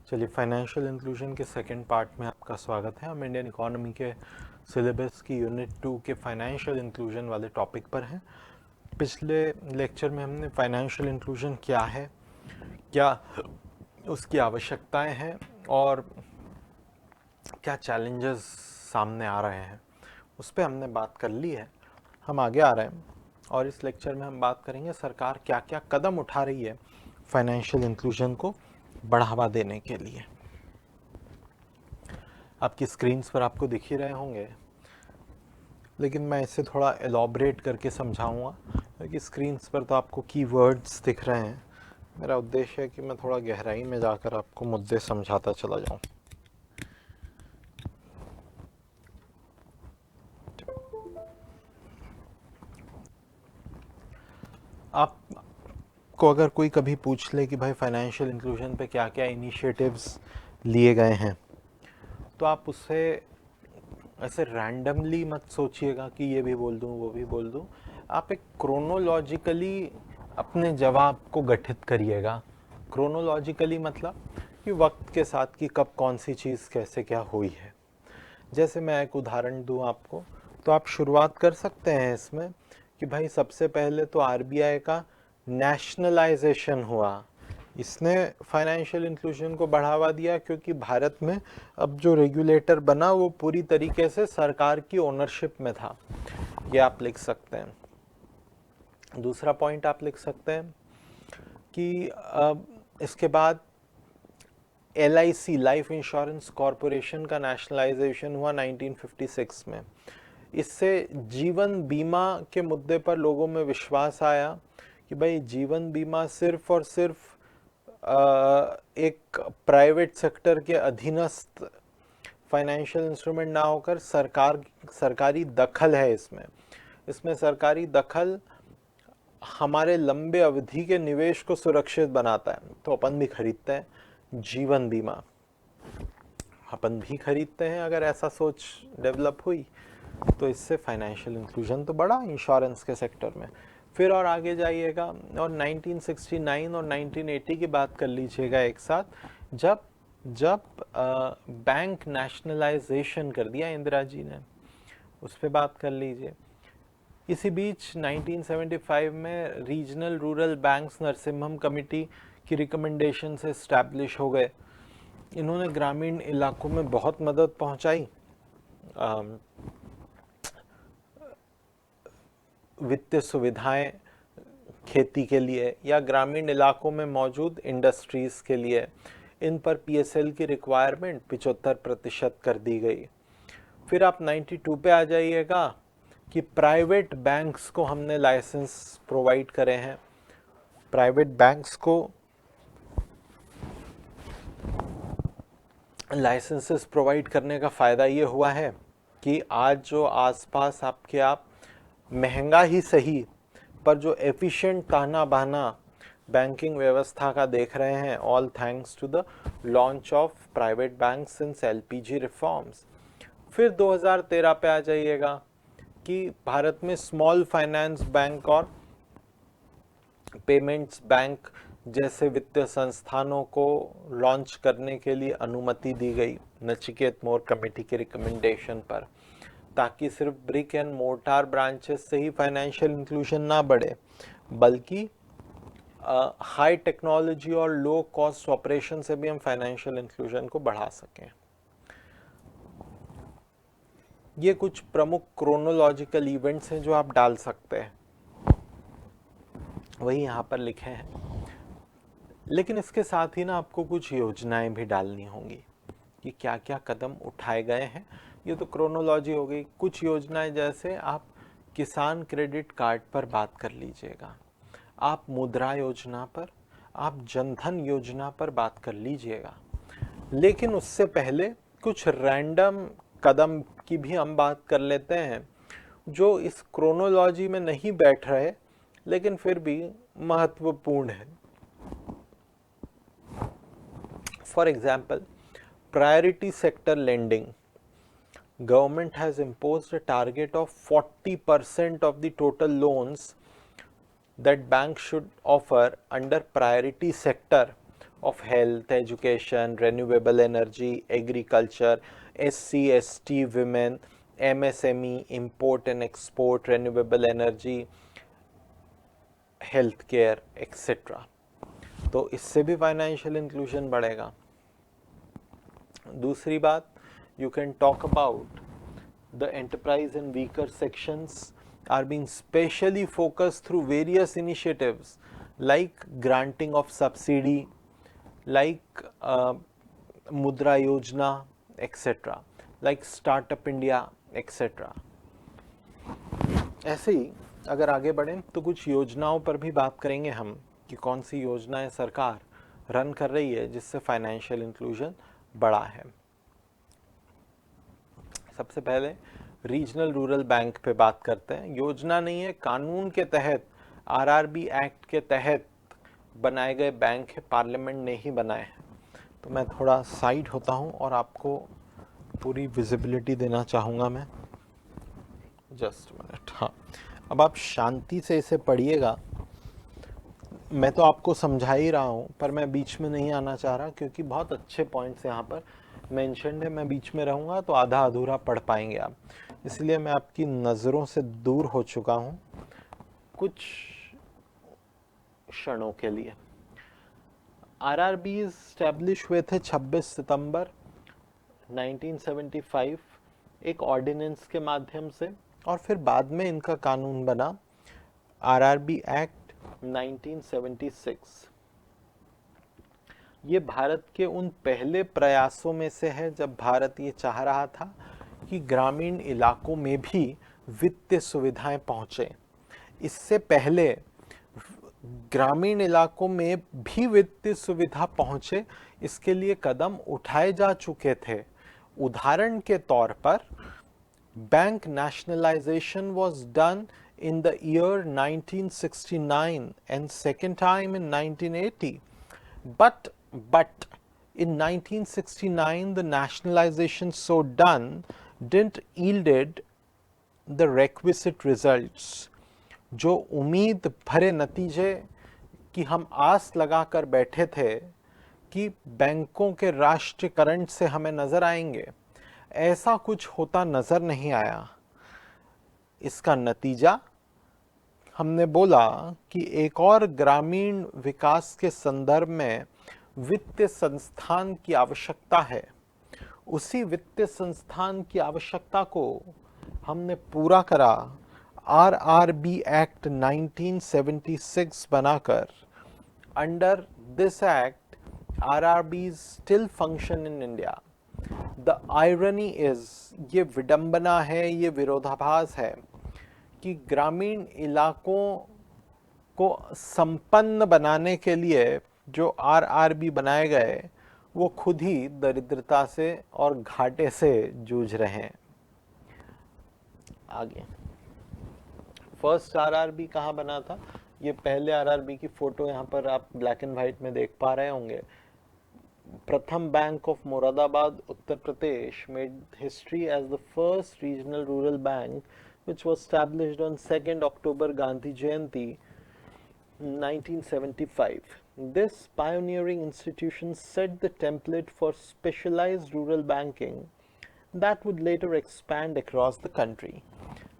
चलिए, financial inclusion के second part में आपका स्वागत है। हम इंडियन इकोनॉमी के सिलेबस की यूनिट 2 के फाइनेंशियल इंक्लूजन वाले टॉपिक पर हैं। पिछले लेक्चर में हमने फाइनेंशियल इंक्लूजन क्या है, क्या उसकी आवश्यकताएं हैं और क्या चैलेंजेस सामने आ रहे हैं, उस पर हमने बात कर ली है। हम आगे आ रहे हैं और इस लेक्चर में हम बात करेंगे सरकार क्या क्या कदम उठा रही है फाइनेंशियल इंक्लूजन को बढ़ावा देने के लिए। आपकी स्क्रीन्स पर आपको दिख ही रहे होंगे, लेकिन मैं इसे थोड़ा एलॉबरेट करके समझाऊंगा क्योंकि स्क्रीन्स पर तो आपको कीवर्ड्स दिख रहे हैं। मेरा उद्देश्य है कि मैं थोड़ा गहराई में जाकर आपको मुद्दे समझाता चला जाऊं। आपको अगर कोई कभी पूछ ले कि भाई फाइनेंशियल इंक्लूजन पे क्या क्या इनिशिएटिव्स लिए गए हैं, तो आप उससे ऐसे रैंडमली मत सोचिएगा कि ये भी बोल दूं वो भी बोल दूं। आप एक क्रोनोलॉजिकली अपने जवाब को गठित करिएगा। क्रोनोलॉजिकली मतलब कि वक्त के साथ कि कब कौन सी चीज़ कैसे क्या हुई है। जैसे मैं एक उदाहरण दूं आपको, तो आप शुरुआत कर सकते हैं इसमें कि भाई सबसे पहले तो आरबीआई का नेशनलाइजेशन हुआ। इसने फाइनेंशियल इंक्लूजन को बढ़ावा दिया क्योंकि भारत में अब जो रेगुलेटर बना वो पूरी तरीके से सरकार की ओनरशिप में था। ये आप लिख सकते हैं। दूसरा पॉइंट आप लिख सकते हैं कि इसके बाद LIC लाइफ इंश्योरेंस कॉरपोरेशन का नेशनलाइजेशन हुआ 1956 में। इससे जीवन बीमा के मुद्दे पर लोगों में विश्वास आया कि भाई जीवन बीमा सिर्फ और सिर्फ एक प्राइवेट सेक्टर के अधीनस्थ फाइनेंशियल इंस्ट्रूमेंट ना होकर सरकारी दखल है इसमें। इसमें सरकारी दखल हमारे लंबे अवधि के निवेश को सुरक्षित बनाता है, तो अपन भी खरीदते हैं जीवन बीमा। अपन भी खरीदते हैं अगर ऐसा सोच डेवलप हुई तो इससे फाइनेंशियल इंक्लूजन तो बढ़ा इंश्योरेंस के सेक्टर में। फिर और आगे जाइएगा और 1969 और 1980 की बात कर लीजिएगा एक साथ, जब जब बैंक नेशनलाइजेशन कर दिया इंदिरा जी ने, उस पर बात कर लीजिए। इसी बीच 1975 में regional rural banks Narasimham committee की रिकमेंडेशन से इस्टेब्लिश हो गए। इन्होंने ग्रामीण इलाकों में बहुत मदद पहुंचाई। वित्तीय सुविधाएं खेती के लिए या ग्रामीण इलाकों में मौजूद इंडस्ट्रीज के लिए, इन पर PSL की रिक्वायरमेंट 75% कर दी गई। फिर आप 92 पे आ जाइएगा कि प्राइवेट बैंक्स को हमने लाइसेंस प्रोवाइड करे हैं। प्राइवेट बैंक्स को लाइसेंसेस प्रोवाइड करने का फ़ायदा ये हुआ है कि आज जो आसपास आपके आप महंगा ही सही पर जो एफिशिएंट ताना बाना बैंकिंग व्यवस्था का देख रहे हैं, all thanks to the launch of private bank since LPG reforms. फिर 2013 पे आ जाइएगा कि भारत में स्मॉल फाइनेंस बैंक और पेमेंट्स बैंक जैसे वित्तीय संस्थानों को लॉन्च करने के लिए अनुमति दी गई नचिकेत मोर कमेटी के रिकमेंडेशन पर, ताकि सिर्फ ब्रिक एंड मोर्टार ब्रांचेस से ही फाइनेंशियल इंक्लूजन ना बढ़े, बल्कि हाई टेक्नोलॉजी और लो कॉस्ट ऑपरेशन से भी हम फाइनेंशियल इंक्लूजन को बढ़ा सकें। ये कुछ प्रमुख क्रोनोलॉजिकल इवेंट्स हैं जो आप डाल सकते हैं, वही यहाँ पर लिखे हैं। लेकिन इसके साथ ही ना आपको कुछ योजनाएं भी डालनी होंगी कि क्या क्या कदम उठाए गए हैं। ये तो क्रोनोलॉजी हो गई। कुछ योजनाएं जैसे आप किसान क्रेडिट कार्ड पर बात कर लीजिएगा, आप मुद्रा योजना पर, आप जनधन योजना पर बात कर लीजिएगा। लेकिन उससे पहले कुछ रैंडम कदम की भी हम बात कर लेते हैं जो इस क्रोनोलॉजी में नहीं बैठ रहे लेकिन फिर भी महत्वपूर्ण है। For example, priority sector lending. Government has imposed a target of 40% of the total loans that banks should offer under priority sector of health, education, renewable energy, agriculture, SC, ST women, MSME, import and export, renewable energy, health care etcetera. तो इससे भी financial inclusion बढ़ेगा। दूसरी बात, you can talk about the enterprise in weaker sections are being specially focused through various initiatives like granting of subsidy, like Mudra Yojana, etc., like Startup India, etc. ऐसे ही अगर आगे बढ़ें तो कुछ योजनाओं पर भी बात करेंगे हम कि कौन सी योजनाएं सरकार रन कर रही है जिससे फाइनेंशियल इंक्लूजन बढ़ा है। सबसे पहले रीजनल रूरल बैंक पे बात करते हैं। योजना नहीं है, कानून के तहत, आरआरबी एक्ट के तहत बनाए गए बैंक है, पार्लियामेंट ने ही बनाए हैं। तो मैं थोड़ा साइड होता हूं और आपको पूरी विजिबिलिटी देना चाहूँगा। मैं जस्ट मिनट, हाँ, अब आप शांति से इसे पढ़िएगा। मैं तो आपको समझा ही रहा हूँ, पर मैं बीच में नहीं आना चाह रहा क्योंकि बहुत अच्छे पॉइंट्स यहाँ पर मेंशन्ड है। मैं बीच में रहूँगा तो आधा अधूरा पढ़ पाएंगे आप, इसलिए मैं आपकी नज़रों से दूर हो चुका हूँ कुछ क्षणों के लिए। आरआरबी स्टैब्लिश हुए थे 26 सितंबर 1975 एक ऑर्डिनेंस के माध्यम से, और फिर बाद में इनका कानून बना आरआरबी एक्ट 1976। ये भारत के उन पहले प्रयासों में से है जब भारत ये चाह रहा था कि ग्रामीण इलाकों में भी वित्तीय सुविधाएं पहुंचे। इससे पहले ग्रामीण इलाकों में भी वित्तीय सुविधा पहुंचे, इसके लिए कदम उठाए जा चुके थे। उदाहरण के तौर पर bank nationalisation was done in the year 1969 and second time in 1980, but in 1969 the nationalization so done didn't yielded the requisite results। जो उम्मीद भरे नतीजे की हम आस लगाकर बैठे थे कि बैंकों के राष्ट्रीयकरण से हमें नजर आएंगे, ऐसा कुछ होता नजर नहीं आया। इसका नतीजा हमने बोला कि एक और ग्रामीण विकास के संदर्भ में वित्तीय संस्थान की आवश्यकता है। उसी वित्तीय संस्थान की आवश्यकता को हमने पूरा करा आरआरबी एक्ट 1976 बनाकर। Under this act RRBs still function in India. The irony is, ये विडंबना है, ये विरोधाभास है कि ग्रामीण इलाकों को संपन्न बनाने के लिए जो आरआरबी बनाए गए वो खुद ही दरिद्रता से और घाटे से जूझ रहे हैं। आगे फर्स्ट आरआरबी कहाँ बना था? ये पहले आरआरबी की फोटो यहाँ पर आप ब्लैक एंड व्हाइट में देख पा रहे होंगे। Prathama bank of Moradabad, Uttar Pradesh, made history as the first regional rural bank which was established on 2nd October Gandhi Jayanti 1975. This pioneering institution set the template for specialized rural banking that would later expand across the country.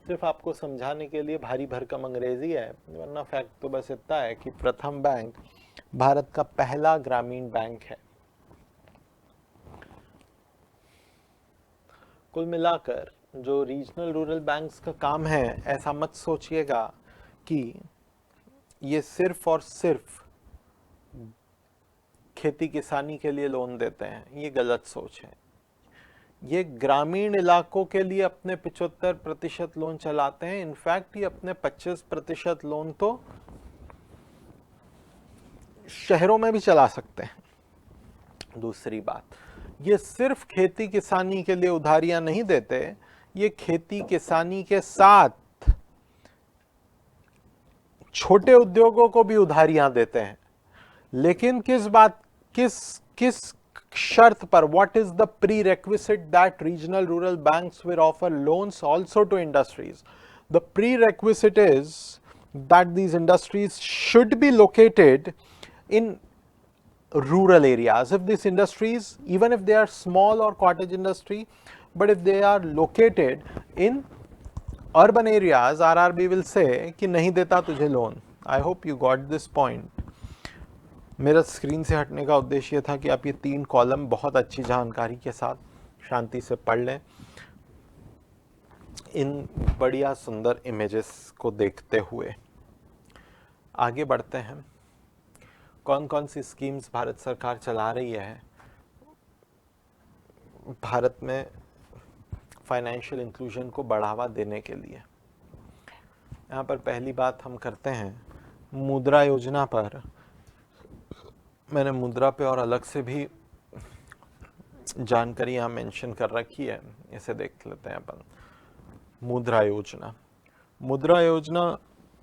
सिर्फ आपको समझाने के लिए भारी भरकम अंग्रेजी है, वरना फैक्ट तो बस इतना है कि प्रथम बैंक भारत का पहला ग्रामीण बैंक है। कुल मिलाकर जो रीजनल रूरल बैंक्स का काम है, ऐसा मत सोचिएगा कि ये सिर्फ और सिर्फ खेती किसानी के लिए लोन देते हैं, ये गलत सोच है। ये ग्रामीण इलाकों के लिए अपने 75% लोन चलाते हैं। इनफैक्ट ये अपने 25% लोन तो शहरों में भी चला सकते हैं। दूसरी बात, ये सिर्फ खेती किसानी के लिए उधारियां नहीं देते, ये खेती किसानी के साथ छोटे उद्योगों को भी उधारियां देते हैं। लेकिन किस शर्त पर? What is the prerequisite that regional rural banks will offer loans also to industries? The prerequisite is that these industries should be located in rural areas. If these industries, even if they are small or cottage industry, but if they are located in urban areas, RRB will say कि नहीं देता तुझे loan. I hope you got this point. मेरा screen से हटने का उद्देश्य था कि आप ये 3 कॉलम बहुत अच्छी जानकारी के साथ शांति से पढ़ लें, इन बढ़िया सुंदर इमेजेस को देखते हुए. आगे बढ़ते हैं. कौन कौन सी स्कीम्स भारत सरकार चला रही है भारत में फाइनेंशियल इंक्लूजन को बढ़ावा देने के लिए. यहाँ पर पहली बात हम करते हैं मुद्रा योजना पर. मैंने मुद्रा पे और अलग से भी जानकारी यहाँ मेंशन कर रखी है, इसे देख लेते हैं अपन. मुद्रा योजना, मुद्रा योजना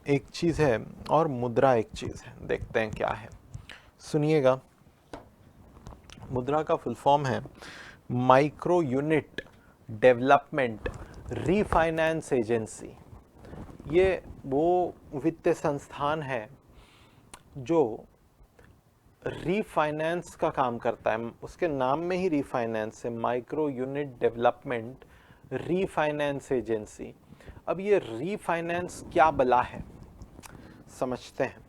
एक चीज़ है और मुद्रा एक चीज़ है. देखते हैं क्या है, सुनिएगा. मुद्रा का फुल फॉर्म है micro unit development refinance agency. ये वो वित्तीय संस्थान है जो रीफाइनेंस का काम करता है. उसके नाम में ही रीफाइनेंस है, micro unit development refinance agency. अब ये रीफाइनेंस क्या बला है, समझते हैं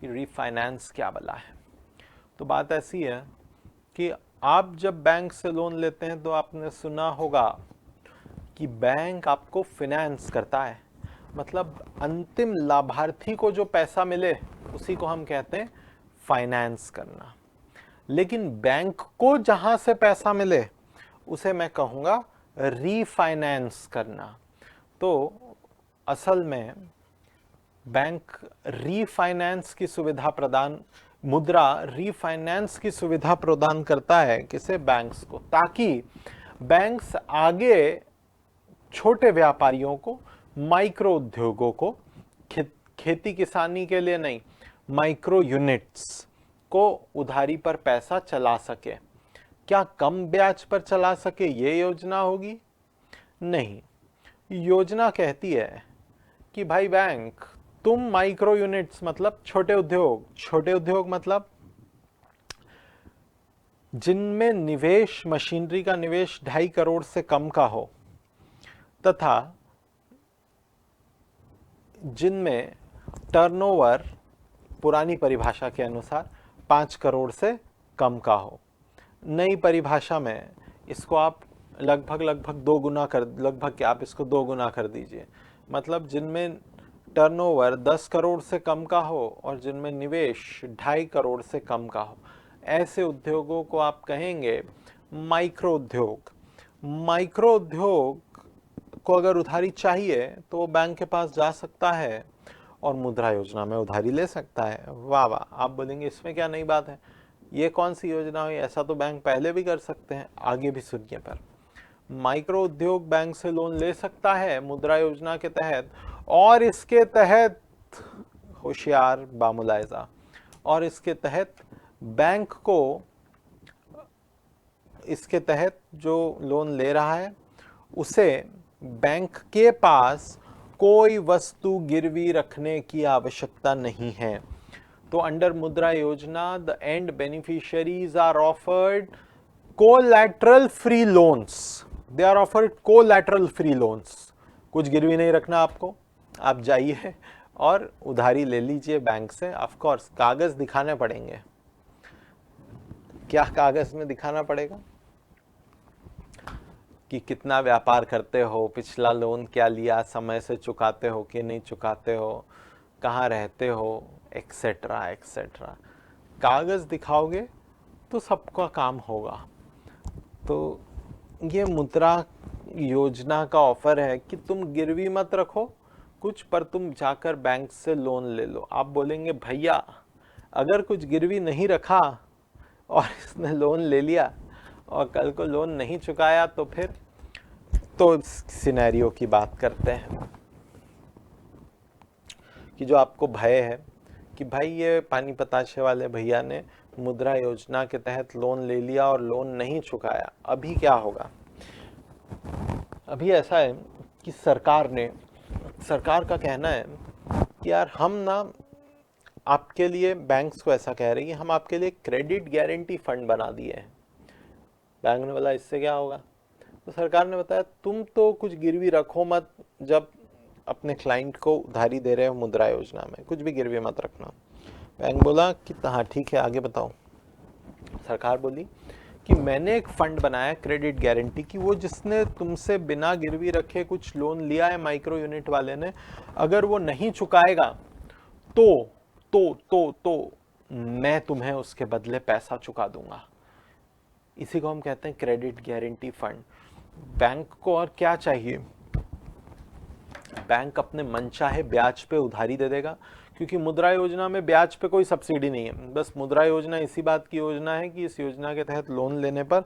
कि रीफाइनेंस क्या बला है. तो बात ऐसी है कि आप जब बैंक से लोन लेते हैं तो आपने सुना होगा कि बैंक आपको फिनेंस करता है, मतलब अंतिम लाभार्थी को जो पैसा मिले उसी को हम कहते हैं फाइनेंस करना. लेकिन बैंक को जहां से पैसा मिले उसे मैं कहूँगा रीफाइनेंस करना. तो असल में बैंक रीफाइनेंस की सुविधा प्रदान, मुद्रा रीफाइनेंस की सुविधा प्रदान करता है किसे, बैंक्स को, ताकि बैंक्स आगे छोटे व्यापारियों को, माइक्रो उद्योगों को, खेती किसानी के लिए नहीं, माइक्रो यूनिट्स को उधारी पर पैसा चला सके. क्या कम ब्याज पर चला सके ये योजना होगी? नहीं. योजना कहती है कि भाई बैंक, तुम माइक्रो यूनिट्स मतलब छोटे उद्योग, छोटे उद्योग मतलब जिनमें निवेश, मशीनरी का निवेश 2.5 करोड़ से कम का हो, तथा जिनमें टर्नओवर पुरानी परिभाषा के अनुसार 5 करोड़ से कम का हो. नई परिभाषा में इसको आप लगभग 2 गुना कर, लगभग क्या, आप इसको 2 गुना कर दीजिए. मतलब जिनमें टर्नओवर 10 करोड़ से कम का हो और जिनमें निवेश 2.5 करोड़ से कम का हो, ऐसे उद्योगों को आप कहेंगे माइक्रो उद्योग. माइक्रो उद्योग को अगर उधारी चाहिए तो वो बैंक के पास जा सकता है और मुद्रा योजना में उधारी ले सकता है. वाह वाह, आप बोलेंगे इसमें क्या नई बात है, ये कौन सी योजना हुई, ऐसा तो बैंक पहले भी कर सकते हैं. आगे भी सुनिए. पर माइक्रो उद्योग बैंक से लोन ले सकता है मुद्रा योजना के तहत, और इसके तहत होशियार बामुलायजा, और इसके तहत बैंक को, इसके तहत जो लोन ले रहा है उसे बैंक के पास कोई वस्तु गिरवी रखने की आवश्यकता नहीं है. तो under Mudra Yojana the end beneficiaries are offered collateral free loans. They are offered collateral free loans. कुछ गिरवी नहीं रखना आपको, आप जाइए और उधारी ले लीजिए बैंक से. ऑफ कोर्स कागज दिखाने पड़ेंगे. क्या कागज में दिखाना पड़ेगा कि कितना व्यापार करते हो, पिछला लोन क्या लिया, समय से चुकाते हो कि नहीं चुकाते हो, कहाँ रहते हो, एक्सेट्रा एक्सेट्रा. कागज दिखाओगे तो सबका काम होगा. तो ये मुद्रा योजना का ऑफर है कि तुम गिरवी मत रखो कुछ, पर तुम जाकर बैंक से लोन ले लो. आप बोलेंगे भैया अगर कुछ गिरवी नहीं रखा और इसने लोन ले लिया और कल को लोन नहीं चुकाया तो फिर, तो सिनेरियो की बात करते हैं कि जो आपको भय है कि भाई ये पानी पताशे वाले भैया ने मुद्रा योजना के तहत लोन ले लिया और लोन नहीं चुकाया, अभी क्या होगा. अभी ऐसा है कि सरकार का कहना है कि यार हम ना आपके लिए बैंक्स को ऐसा कह रही है हम आपके लिए क्रेडिट गारंटी फंड बना दिए हैं। बैंक ने बोला इससे क्या होगा? तो सरकार ने बताया तुम तो कुछ गिरवी रखो मत, जब अपने क्लाइंट को उधारी दे रहे हो मुद्रा योजना में कुछ भी गिरवी मत रखना। बैंक बोला कि हाँ ठीक है, आगे बताओ। सरकार बोली कि मैंने एक फंड बनाया क्रेडिट गारंटी की, वो जिसने तुमसे बिना गिरवी रखे कुछ लोन लिया है माइक्रो यूनिट वाले ने, अगर वो नहीं चुकाएगा तो मैं तुम्हें उसके बदले पैसा चुका दूंगा। इसी को हम कहते हैं क्रेडिट गारंटी फंड। बैंक को और क्या चाहिए? बैंक अपने मनचाहे ब्याज पे उधारी दे देगा, क्योंकि मुद्रा योजना में ब्याज पे कोई सब्सिडी नहीं है। बस मुद्रा योजना इसी बात की योजना है कि इस योजना के तहत लोन लेने पर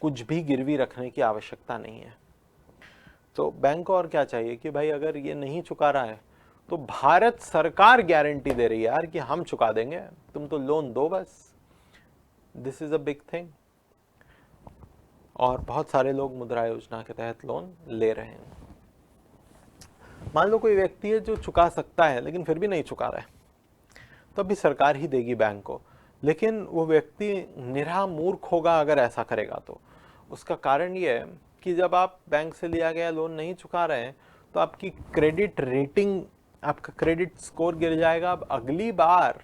कुछ भी गिरवी रखने की आवश्यकता नहीं है। तो बैंक को और क्या चाहिए कि भाई अगर ये नहीं चुका रहा है तो भारत सरकार गारंटी दे रही है यार कि हम चुका देंगे, तुम तो लोन दो बस। This is a big thing. और बहुत सारे लोग मुद्रा योजना के तहत लोन ले रहे हैं। मान लो कोई व्यक्ति है जो चुका सकता है लेकिन फिर भी नहीं चुका रहा है, तो अभी सरकार ही देगी बैंक को। लेकिन वो व्यक्ति निरा मूर्ख होगा अगर ऐसा करेगा। तो उसका कारण ये है कि जब आप बैंक से लिया गया लोन नहीं चुका रहे हैं तो आपकी क्रेडिट रेटिंग, आपका क्रेडिट स्कोर गिर जाएगा। अब अगली बार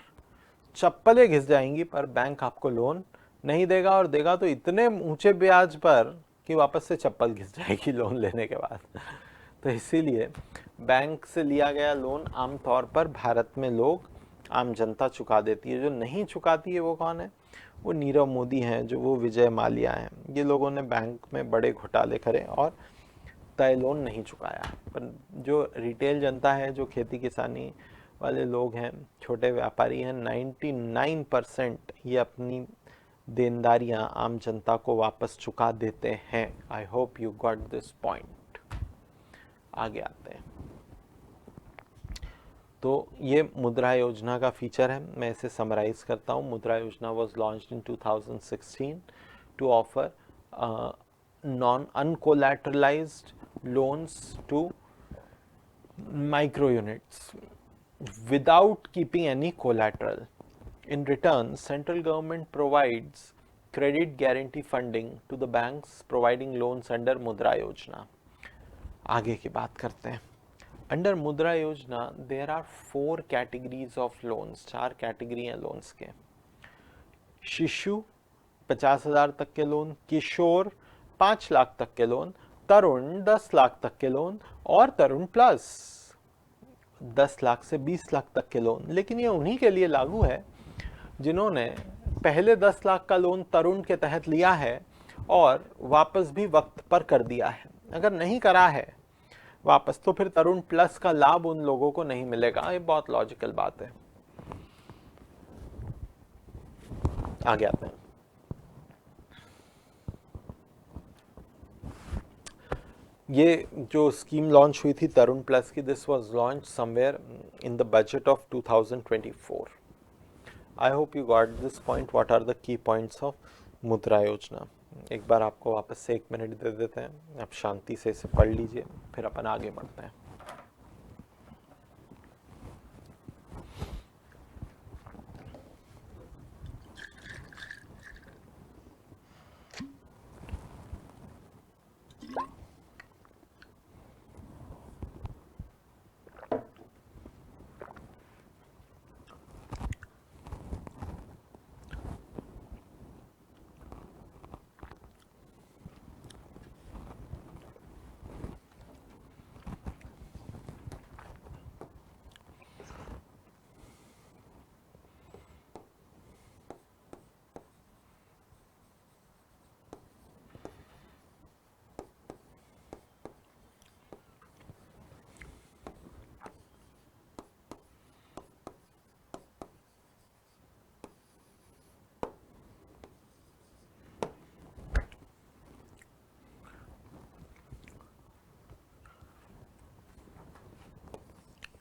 चप्पलें घिस जाएंगी पर बैंक आपको लोन नहीं देगा, और देगा तो इतने ऊंचे ब्याज पर कि वापस से चप्पल घिस जाएगी लोन लेने के बाद। तो इसीलिए बैंक से लिया गया लोन आमतौर पर भारत में लोग, आम जनता चुका देती है। जो नहीं चुकाती है वो कौन है? वो नीरव मोदी हैं, जो वो विजय माल्या हैं। ये लोगों ने बैंक में बड़े घोटाले करे और तय लोन नहीं चुकाया। पर जो रिटेल जनता है, जो खेती किसानी वाले लोग हैं, छोटे व्यापारी हैं, 99% ये अपनी देनदारियां आम जनता को वापस चुका देते हैं। आई hope you got this point. आगे आते हैं। तो ये मुद्रा योजना का फीचर है, मैं इसे समराइज करता हूँ। Mudra Yojana was launched in 2016 to offer non uncollateralized loans to micro units without keeping any collateral. In return, central government provides credit guarantee funding to the banks providing loans under Mudra Yojana. आगे की बात करते हैं। Under Mudra Yojana there are 4 categories of loans, 4 category हैं loans के। शिशु 50,000 तक के loan, किशोर 5 लाख तक के लोन, तरुण 10 लाख तक के लोन और तरुण प्लस 10 लाख से 20 लाख तक के लोन। लेकिन ये उन्हीं के लिए लागू है जिन्होंने पहले 10 लाख का लोन तरुण के तहत लिया है और वापस भी वक्त पर कर दिया है। अगर नहीं करा है वापस तो फिर तरुण प्लस का लाभ उन लोगों को नहीं मिलेगा। ये बहुत लॉजिकल बात है। आगे आते हैं। ये जो स्कीम लॉन्च हुई थी तरुण प्लस की, this was launch somewhere in the budget of 2024। I hope you got this point. What are the key points of Mudra Yojana? एक बार आपको वापस से 1 मिनट दे देते हैं, आप शांति से इसे पढ़ लीजिए, फिर अपन आगे बढ़ते हैं।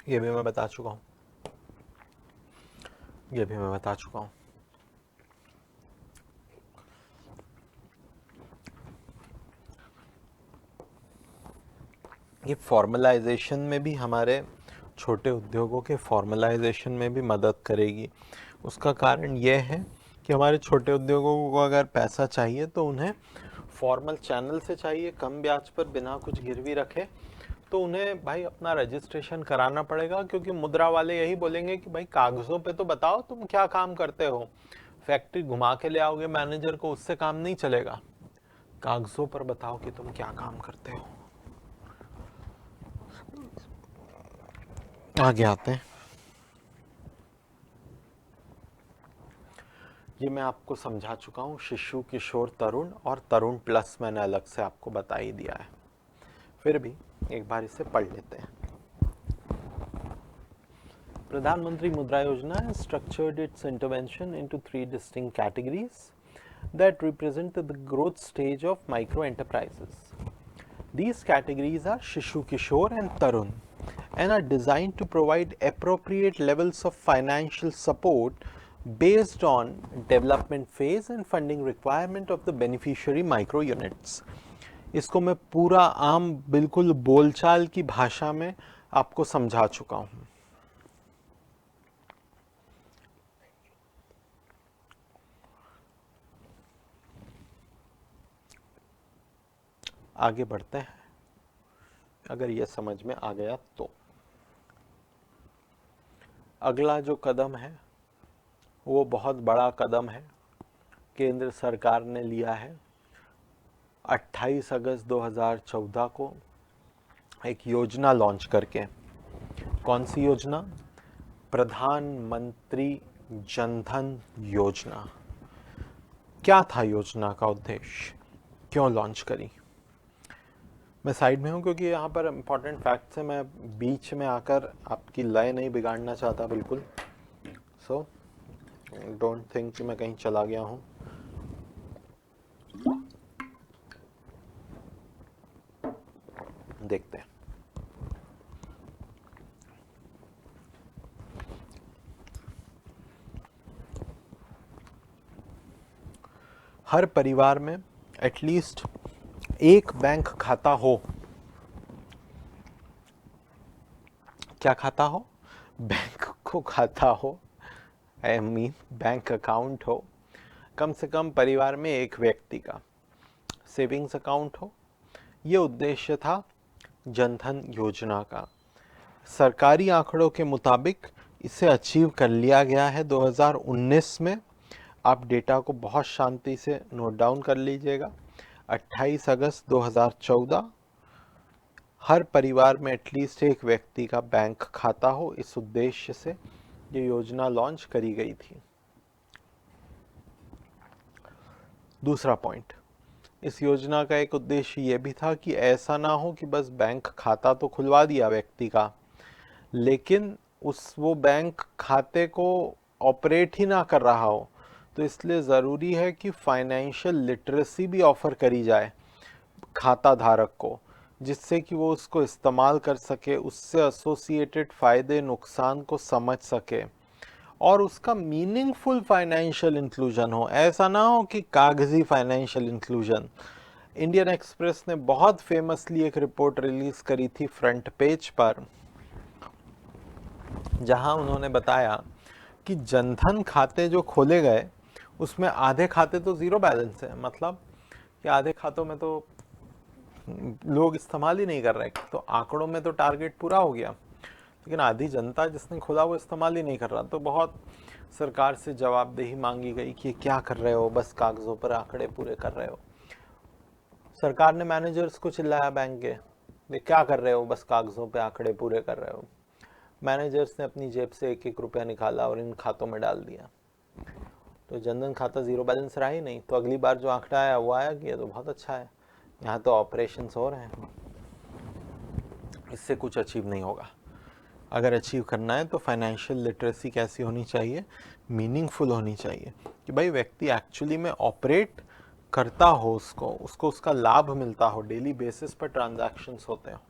ये भी मैं बता चुका हूँ, ये फॉर्मलाइजेशन में भी हमारे छोटे उद्योगों के फॉर्मलाइजेशन में भी मदद करेगी। उसका कारण यह है कि हमारे छोटे उद्योगों को अगर पैसा चाहिए तो उन्हें फॉर्मल चैनल से चाहिए, कम ब्याज पर, बिना कुछ गिरवी रखे। तो उन्हें भाई अपना रजिस्ट्रेशन कराना पड़ेगा, क्योंकि मुद्रा वाले यही बोलेंगे कि भाई कागजों पे तो बताओ तुम क्या काम करते हो। फैक्ट्री घुमा के ले आओगे मैनेजर को, उससे काम नहीं चलेगा। कागजों पर बताओ कि तुम क्या काम करते हो। आगे आते हैं। ये मैं आपको समझा चुका हूँ, शिशु, किशोर, तरुण और तरुण प्लस मैंने अलग से आपको बता ही दिया है। फिर भी एक बार इसे पढ़ लेते हैं। प्रधानमंत्री मुद्रा योजना has structured its intervention into 3 distinct categories that represent the growth stage of micro enterprises. These categories are Shishu Kishore and Tarun and are designed to provide appropriate levels of financial support based on development phase and funding requirement of the beneficiary micro units. इसको मैं पूरा आम बिल्कुल बोलचाल की भाषा में आपको समझा चुका हूँ। आगे बढ़ते हैं, अगर यह समझ में आ गया तो। अगला जो कदम है वो बहुत बड़ा कदम है, केंद्र सरकार ने लिया है। 28 अगस्त 2014 को एक योजना लॉन्च करके। कौन सी योजना? प्रधानमंत्री जनधन योजना। क्या था योजना का उद्देश्य, क्यों लॉन्च करी? मैं साइड में हूँ क्योंकि यहाँ पर इम्पॉर्टेंट फैक्ट्स है, मैं बीच में आकर आपकी लय नहीं बिगाड़ना चाहता बिल्कुल। सो डोंट थिंक कि मैं कहीं चला गया हूँ। देखते हैं। हर परिवार में एटलीस्ट एक बैंक खाता हो। क्या खाता हो? बैंक को खाता हो, आई मीन बैंक अकाउंट हो। कम से कम परिवार में एक व्यक्ति का सेविंग्स अकाउंट हो। ये उद्देश्य था जनधन योजना का। सरकारी आंकड़ों के मुताबिक इसे अचीव कर लिया गया है 2019 में। आप डेटा को बहुत शांति से नोट डाउन कर लीजिएगा। 28 अगस्त 2014, हर परिवार में एटलीस्ट एक व्यक्ति का बैंक खाता हो, इस उद्देश्य से ये योजना लॉन्च करी गई थी। दूसरा पॉइंट, इस योजना का एक उद्देश्य ये भी था कि ऐसा ना हो कि बस बैंक खाता तो खुलवा दिया व्यक्ति का, लेकिन वो बैंक खाते को ऑपरेट ही ना कर रहा हो। तो इसलिए ज़रूरी है कि फाइनेंशियल लिटरेसी भी ऑफर करी जाए खाता धारक को, जिससे कि वो उसको इस्तेमाल कर सके, उससे एसोसिएटेड फ़ायदे नुकसान को समझ सके और उसका मीनिंगफुल फाइनेंशियल इंक्लूजन हो। ऐसा ना हो कि कागजी फाइनेंशियल इंक्लूजन। इंडियन एक्सप्रेस ने बहुत फेमसली एक रिपोर्ट रिलीज करी थी फ्रंट पेज पर, जहां उन्होंने बताया कि जनधन खाते जो खोले गए उसमें आधे खाते तो ज़ीरो बैलेंस है, मतलब कि आधे खातों में तो लोग इस्तेमाल ही नहीं कर रहे। तो आंकड़ों में तो टारगेट पूरा हो गया, लेकिन आधी जनता जिसने खोला वो इस्तेमाल ही नहीं कर रहा। तो बहुत सरकार से जवाबदेही मांगी गई कि क्या कर रहे हो, बस कागजों पर आंकड़े पूरे कर रहे हो। सरकार ने मैनेजर्स को चिल्लाया बैंक के, ये क्या कर रहे हो, बस कागजों पे आंकड़े पूरे कर रहे हो। मैनेजर्स ने अपनी जेब से एक एक रुपया निकाला और इन खातों में डाल दिया। तो जनधन खाता जीरो बैलेंस रहा ही नहीं। तो अगली बार जो आंकड़ा आया वो आया कि ये तो बहुत अच्छा है, यहाँ तो ऑपरेशंस हो रहे हैं। इससे कुछ अचीव नहीं होगा। अगर अचीव करना है तो फाइनेंशियल लिटरेसी कैसी होनी चाहिए? मीनिंगफुल होनी चाहिए कि भाई व्यक्ति एक्चुअली में ऑपरेट करता हो, उसको उसका लाभ मिलता हो, डेली बेसिस पर ट्रांजैक्शंस होते हो।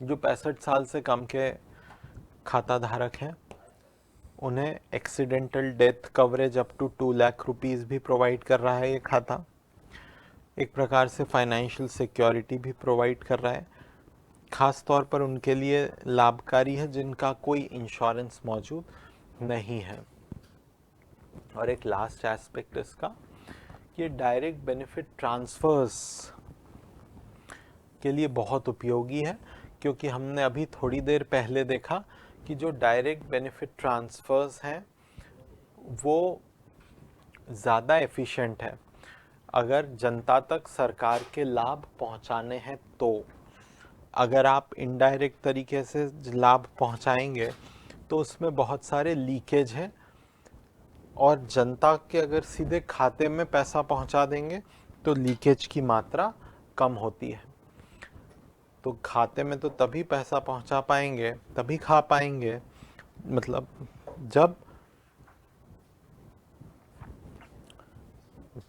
जो 65 साल से कम के खाता धारक हैं उन्हें accidental death coverage up to 2 lakh rupees भी प्रोवाइड कर रहा है ये खाता। एक प्रकार से फाइनेंशियल सिक्योरिटी भी प्रोवाइड कर रहा है। खास तौर पर उनके लिए लाभकारी है जिनका कोई इंश्योरेंस मौजूद नहीं है। और एक लास्ट एस्पेक्ट इसका, ये डायरेक्ट बेनिफिट ट्रांसफर्स के लिए बहुत उपयोगी है, क्योंकि हमने अभी थोड़ी देर पहले देखा कि जो डायरेक्ट बेनिफिट ट्रांसफर्स हैं वो ज़्यादा एफिशिएंट है अगर जनता तक सरकार के लाभ पहुंचाने हैं। तो अगर आप इनडायरेक्ट तरीके से लाभ पहुंचाएंगे तो उसमें बहुत सारे लीकेज हैं, और जनता के अगर सीधे खाते में पैसा पहुंचा देंगे तो लीकेज की मात्रा कम होती है। तो खाते में तो तभी पैसा पहुंचा पाएंगे, तभी खा पाएंगे, मतलब जब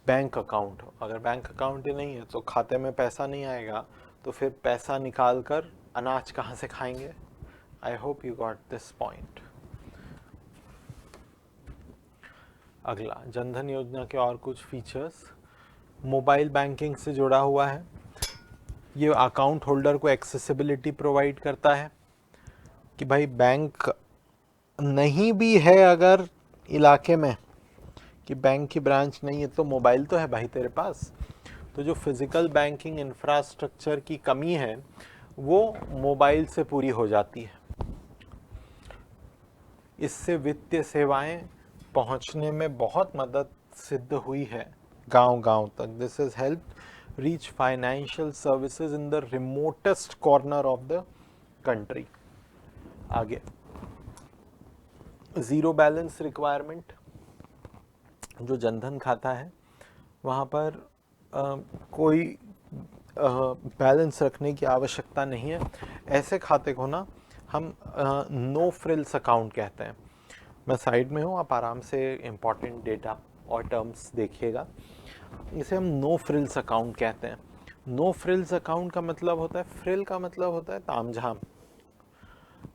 बैंक अकाउंट हो। अगर बैंक अकाउंट ही नहीं है तो खाते में पैसा नहीं आएगा, तो फिर पैसा निकाल कर अनाज कहाँ से खाएंगे। आई hope you got this point. अगला, जनधन योजना के और कुछ फीचर्स। मोबाइल बैंकिंग से जुड़ा हुआ है। ये अकाउंट होल्डर को एक्सेसिबिलिटी प्रोवाइड करता है कि भाई बैंक नहीं भी है अगर इलाके में, कि बैंक की ब्रांच नहीं है, तो मोबाइल तो है भाई तेरे पास। तो जो फिजिकल बैंकिंग इंफ्रास्ट्रक्चर की कमी है वो मोबाइल से पूरी हो जाती है। इससे वित्तीय सेवाएं पहुंचने में बहुत मदद सिद्ध हुई है गांव-गांव तक। This is help reach financial services in the remotest corner of the country. आगे, ज़ीरो बैलेंस रिक्वायरमेंट। जो जनधन खाता है वहाँ पर कोई बैलेंस रखने की आवश्यकता नहीं है। ऐसे खाते को ना हम नो फ्रिल्स अकाउंट कहते हैं। मैं साइड में हूँ, आप आराम से इम्पॉर्टेंट डेटा और टर्म्स देखिएगा। इसे हम नो फ्रिल्स अकाउंट कहते हैं। नो फ्रिल्स अकाउंट का मतलब होता है, फ्रिल का मतलब होता है तामझाम,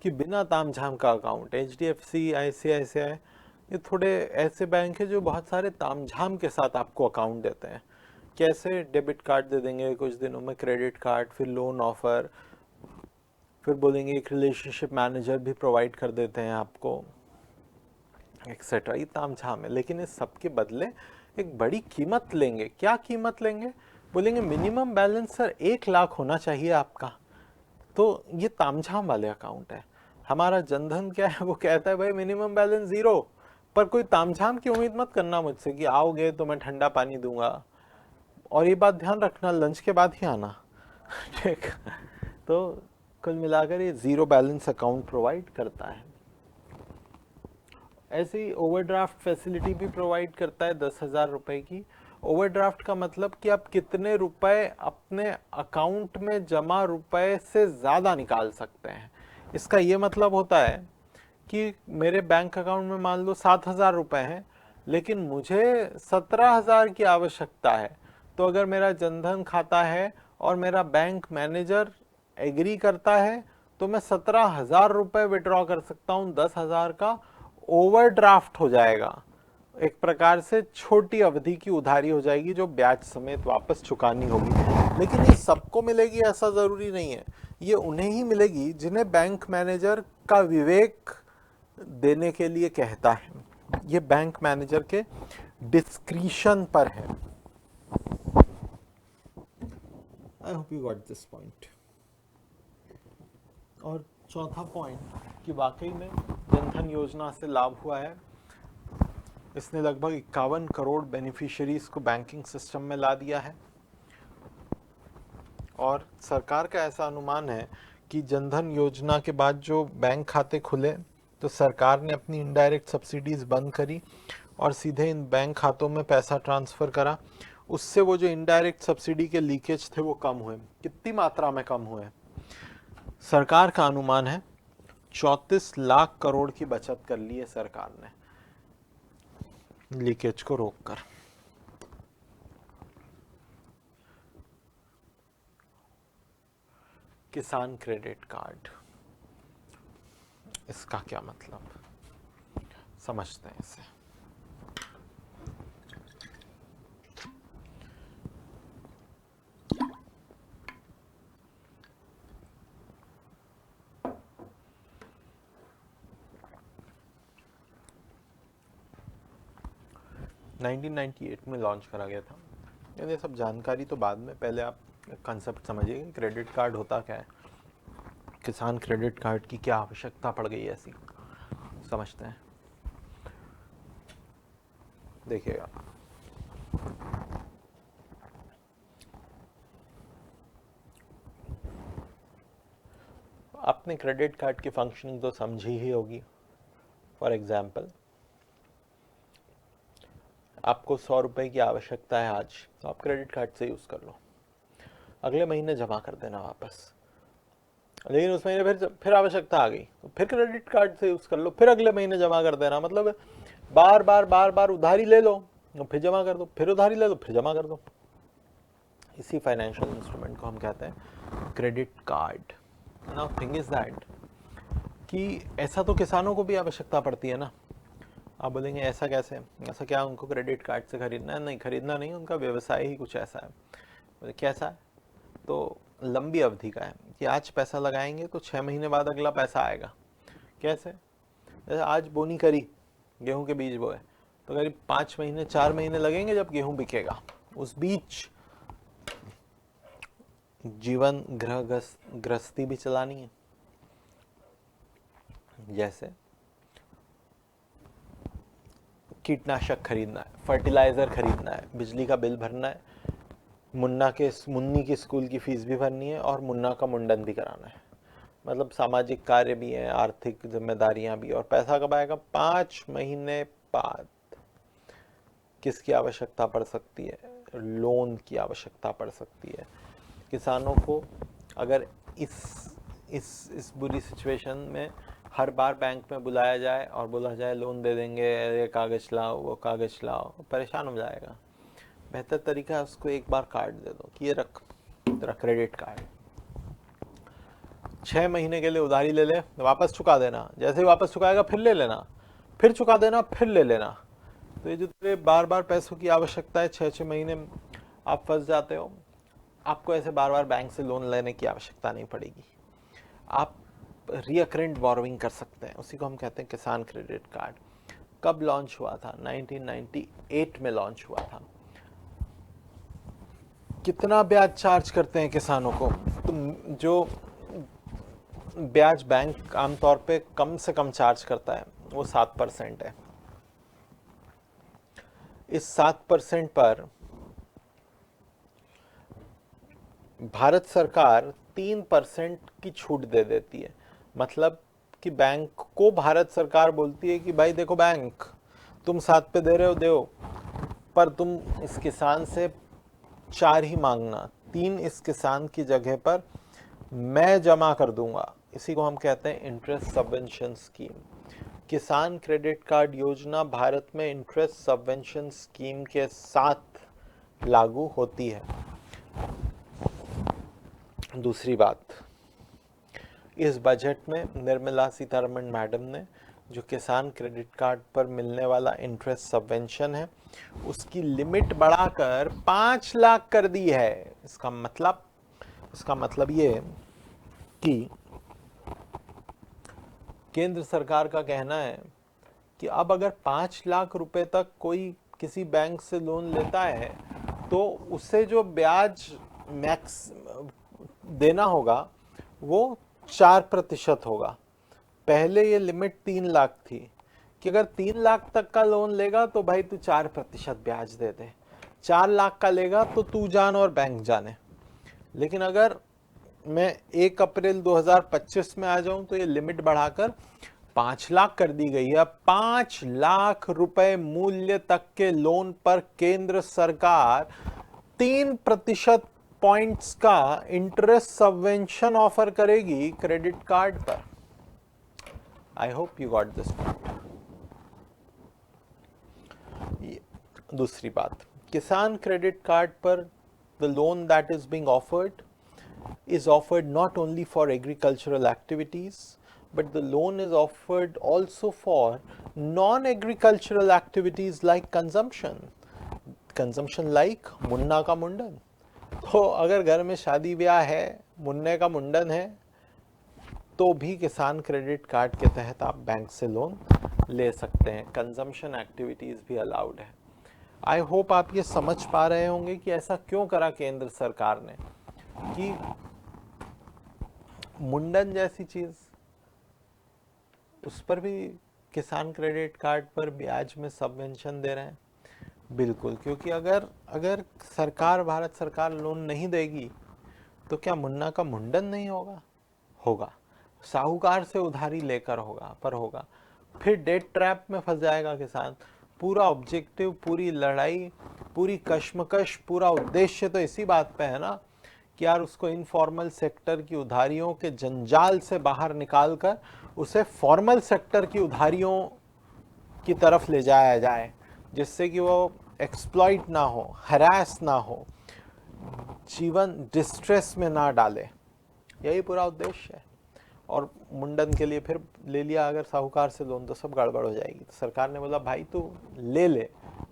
कि बिना तामझाम का अकाउंट। HDFC, ICICI ये थोड़े ऐसे बैंक है जो बहुत सारे तामझाम के साथ आपको अकाउंट देते हैं। कैसे? डेबिट कार्ड दे देंगे कुछ दिनों में, क्रेडिट कार्ड, फिर लोन ऑफर, फिर बोलेंगे एक रिलेशनशिप मैनेजर भी प्रोवाइड कर देते हैं आपको, एक्सेट्रा। ये तामझाम है। लेकिन इस सब के बदले एक बड़ी कीमत लेंगे। क्या कीमत लेंगे? बोलेंगे मिनिमम बैलेंस सर 1 लाख होना चाहिए आपका। तो ये तामझाम वाले अकाउंट है। हमारा जनधन क्या है, वो कहता है भाई मिनिमम बैलेंस 0, पर कोई तामझाम की उम्मीद मत करना मुझसे कि आओगे तो मैं ठंडा पानी दूंगा। और ये बात ध्यान रखना, लंच के बाद ही आना। ठीक। तो कुल मिलाकर ये ज़ीरो बैलेंस अकाउंट प्रोवाइड करता है। ऐसे ही ओवरड्राफ्ट फैसिलिटी भी प्रोवाइड करता है 10,000 रुपए की। ओवरड्राफ्ट का मतलब कि आप कितने रुपए अपने अकाउंट में जमा रुपए से ज़्यादा निकाल सकते हैं। इसका ये मतलब होता है कि मेरे बैंक अकाउंट में मान लो 7,000 रुपए हैं, लेकिन मुझे 17,000 की आवश्यकता है। तो अगर मेरा जनधन खाता है और मेरा बैंक मैनेजर एग्री करता है तो मैं 17,000 रुपए विड्रॉ कर सकता हूँ। 10,000 का ओवरड्राफ्ट हो जाएगा। एक प्रकार से छोटी अवधि की उधारी हो जाएगी जो ब्याज समेत वापस चुकानी होगी। लेकिन ये सबको मिलेगी ऐसा जरूरी नहीं है। ये उन्हें ही मिलेगी जिन्हें बैंक मैनेजर का विवेक देने के लिए कहता है। ये बैंक मैनेजर के डिस्क्रिशन पर है। आई hope you got this point. और चौथा पॉइंट कि वाकई में जनधन योजना से लाभ हुआ है। इसने लगभग 51 करोड़ बेनिफिशियरीज को बैंकिंग सिस्टम में ला दिया है। और सरकार का ऐसा अनुमान है कि जनधन योजना के बाद जो बैंक खाते खुले तो सरकार ने अपनी इनडायरेक्ट सब्सिडीज बंद करी और सीधे इन बैंक खातों में पैसा ट्रांसफर करा। उससे वो जो इनडायरेक्ट सब्सिडी के लीकेज थे वो कम हुए। कितनी मात्रा में कम हुए? सरकार का अनुमान है 34 लाख करोड़ की बचत कर ली है सरकार ने लीकेज को रोककर। किसान क्रेडिट कार्ड, इसका क्या मतलब, समझते हैं इसे। 1998 में लॉन्च करा गया था। ये सब जानकारी तो बाद में, पहले आप कंसेप्ट समझिए कि क्रेडिट कार्ड होता क्या है, किसान क्रेडिट कार्ड की क्या आवश्यकता पड़ गई ऐसी, समझते हैं। देखिएगा, आपने क्रेडिट कार्ड की फंक्शनिंग तो समझी ही होगी। फॉर एग्जाम्पल, आपको 100 रुपए की आवश्यकता है आज, तो आप क्रेडिट कार्ड से यूज़ कर लो, अगले महीने जमा कर देना वापस। लेकिन उस महीने फिर आवश्यकता आ गई तो फिर क्रेडिट कार्ड से यूज़ कर लो, फिर अगले महीने जमा कर देना। मतलब बार बार उधारी ले लो और फिर जमा कर दो, फिर उधारी ले लो फिर जमा कर दो। इसी फाइनेंशियल इंस्ट्रूमेंट को हम कहते हैं credit card. Now thing is that कि ऐसा तो किसानों को भी आवश्यकता पड़ती है ना। आप बोलेंगे ऐसा कैसे, ऐसा क्या उनको क्रेडिट कार्ड से खरीदना है? नहीं, खरीदना नहीं, उनका व्यवसाय ही कुछ ऐसा है। बोले कैसा है? तो लंबी अवधि का है कि आज पैसा लगाएंगे तो 6 महीने बाद अगला पैसा आएगा। कैसे? जैसे आज बोनी करी, गेहूं के बीज बोए, तो करीब 5 महीने 4 महीने लगेंगे जब गेहूं बिकेगा। उस बीच जीवन गृहस्थी भी चलानी है। जैसे कीटनाशक खरीदना है, फर्टिलाइजर खरीदना है, बिजली का बिल भरना है, मुन्नी की स्कूल की फीस भी भरनी है और मुन्ना का मुंडन भी कराना है। मतलब सामाजिक कार्य भी है, आर्थिक जिम्मेदारियां भी, और पैसा कब आएगा? 5 महीने बाद। किसकी आवश्यकता पड़ सकती है? लोन की आवश्यकता पड़ सकती है किसानों को। अगर इस बुरी सिचुएशन में हर बार बैंक में बुलाया जाए और बोला जाए लोन दे देंगे, ये कागज लाओ वो कागज लाओ, परेशान हो जाएगा। बेहतर तरीका है उसको एक बार कार्ड दे दो कि ये रख तेरा क्रेडिट कार्ड, 6 महीने के लिए उधारी ले ले, वापस चुका देना, जैसे ही वापस चुकाएगा फिर ले लेना, फिर चुका देना, फिर ले लेना। तो ये जो तेरे बार बार पैसों की आवश्यकता है, 6-6 महीने आप फंस जाते हो, आपको ऐसे बार बार बैंक से लोन लेने की आवश्यकता नहीं पड़ेगी। आप रिकरेंट बोरोइंग कर सकते हैं, उसी को हम कहते हैं किसान क्रेडिट कार्ड। कब लॉन्च हुआ था? 1998 में लॉन्च हुआ था। कितना ब्याज चार्ज करते हैं किसानों को? तो जो ब्याज बैंक आमतौर पे कम से कम चार्ज करता है वो 7% है। इस 7% पर भारत सरकार 3% की छूट दे देती है। मतलब कि बैंक को भारत सरकार बोलती है कि भाई देखो बैंक, तुम 7 पे दे रहे हो दो, पर तुम इस किसान से 4 ही मांगना, 3 इस किसान की जगह पर मैं जमा कर दूंगा। इसी को हम कहते हैं इंटरेस्ट सबवेंशन स्कीम। किसान क्रेडिट कार्ड योजना भारत में इंटरेस्ट सबवेंशन स्कीम के साथ लागू होती है। दूसरी बात, इस बजट में निर्मला सीतारमण मैडम ने जो किसान क्रेडिट कार्ड पर मिलने वाला इंटरेस्ट सबवेंशन है उसकी लिमिट बढ़ाकर 5 लाख कर दी है। इसका मतलब ये कि केंद्र सरकार का कहना है कि अब अगर 5 लाख रुपए तक कोई किसी बैंक से लोन लेता है तो उससे जो ब्याज मैक्स देना होगा वो 4% होगा। पहले ये लिमिट 3 लाख थी कि अगर 3 लाख तक का लोन लेगा तो भाई तू 4% ब्याज दे दे, 4 लाख का लेगा तो तू जान और बैंक जाने। लेकिन अगर मैं 1 अप्रैल 2025 में आ जाऊं तो ये लिमिट बढ़ाकर 5 लाख कर दी गई है। 5 लाख रुपए मूल्य तक के लोन पर केंद्र सरकार 3% पॉइंट्स का इंटरेस्ट सबवेंशन ऑफर करेगी क्रेडिट कार्ड पर। आई hope you got this point. दूसरी बात, किसान क्रेडिट कार्ड पर the loan that is being offered is offered not only for agricultural activities, but the loan is offered also for non-agricultural activities like consumption like Munna का मुंडन। तो अगर घर में शादी ब्याह है, मुन्ने का मुंडन है, तो भी किसान क्रेडिट कार्ड के तहत आप बैंक से लोन ले सकते हैं। कंजम्पशन एक्टिविटीज़ भी अलाउड है। आई होप आप ये समझ पा रहे होंगे कि ऐसा क्यों करा केंद्र सरकार ने, कि मुंडन जैसी चीज, उस पर भी किसान क्रेडिट कार्ड पर ब्याज में सबवेंशन दे रहे हैं। बिल्कुल, क्योंकि अगर अगर सरकार, भारत सरकार लोन नहीं देगी तो क्या मुन्ना का मुंडन नहीं होगा? होगा। साहूकार से उधारी लेकर होगा, पर होगा। फिर डेट ट्रैप में फंस जाएगा किसान। पूरा ऑब्जेक्टिव, पूरी लड़ाई, पूरी कश्मकश, पूरा उद्देश्य तो इसी बात पे है ना कि यार उसको इनफॉर्मल सेक्टर की उधारियों के जंजाल से बाहर निकालकर उसे फॉर्मल सेक्टर की उधारियों की तरफ ले जाया जाए, जिससे कि वो एक्सप्लॉइट ना हो, हरास ना हो, जीवन डिस्ट्रेस में ना डाले। यही पूरा उद्देश्य है। और मुंडन के लिए फिर ले लिया अगर साहूकार से लोन, तो सब गड़बड़ हो जाएगी। तो सरकार ने बोला भाई तू ले ले,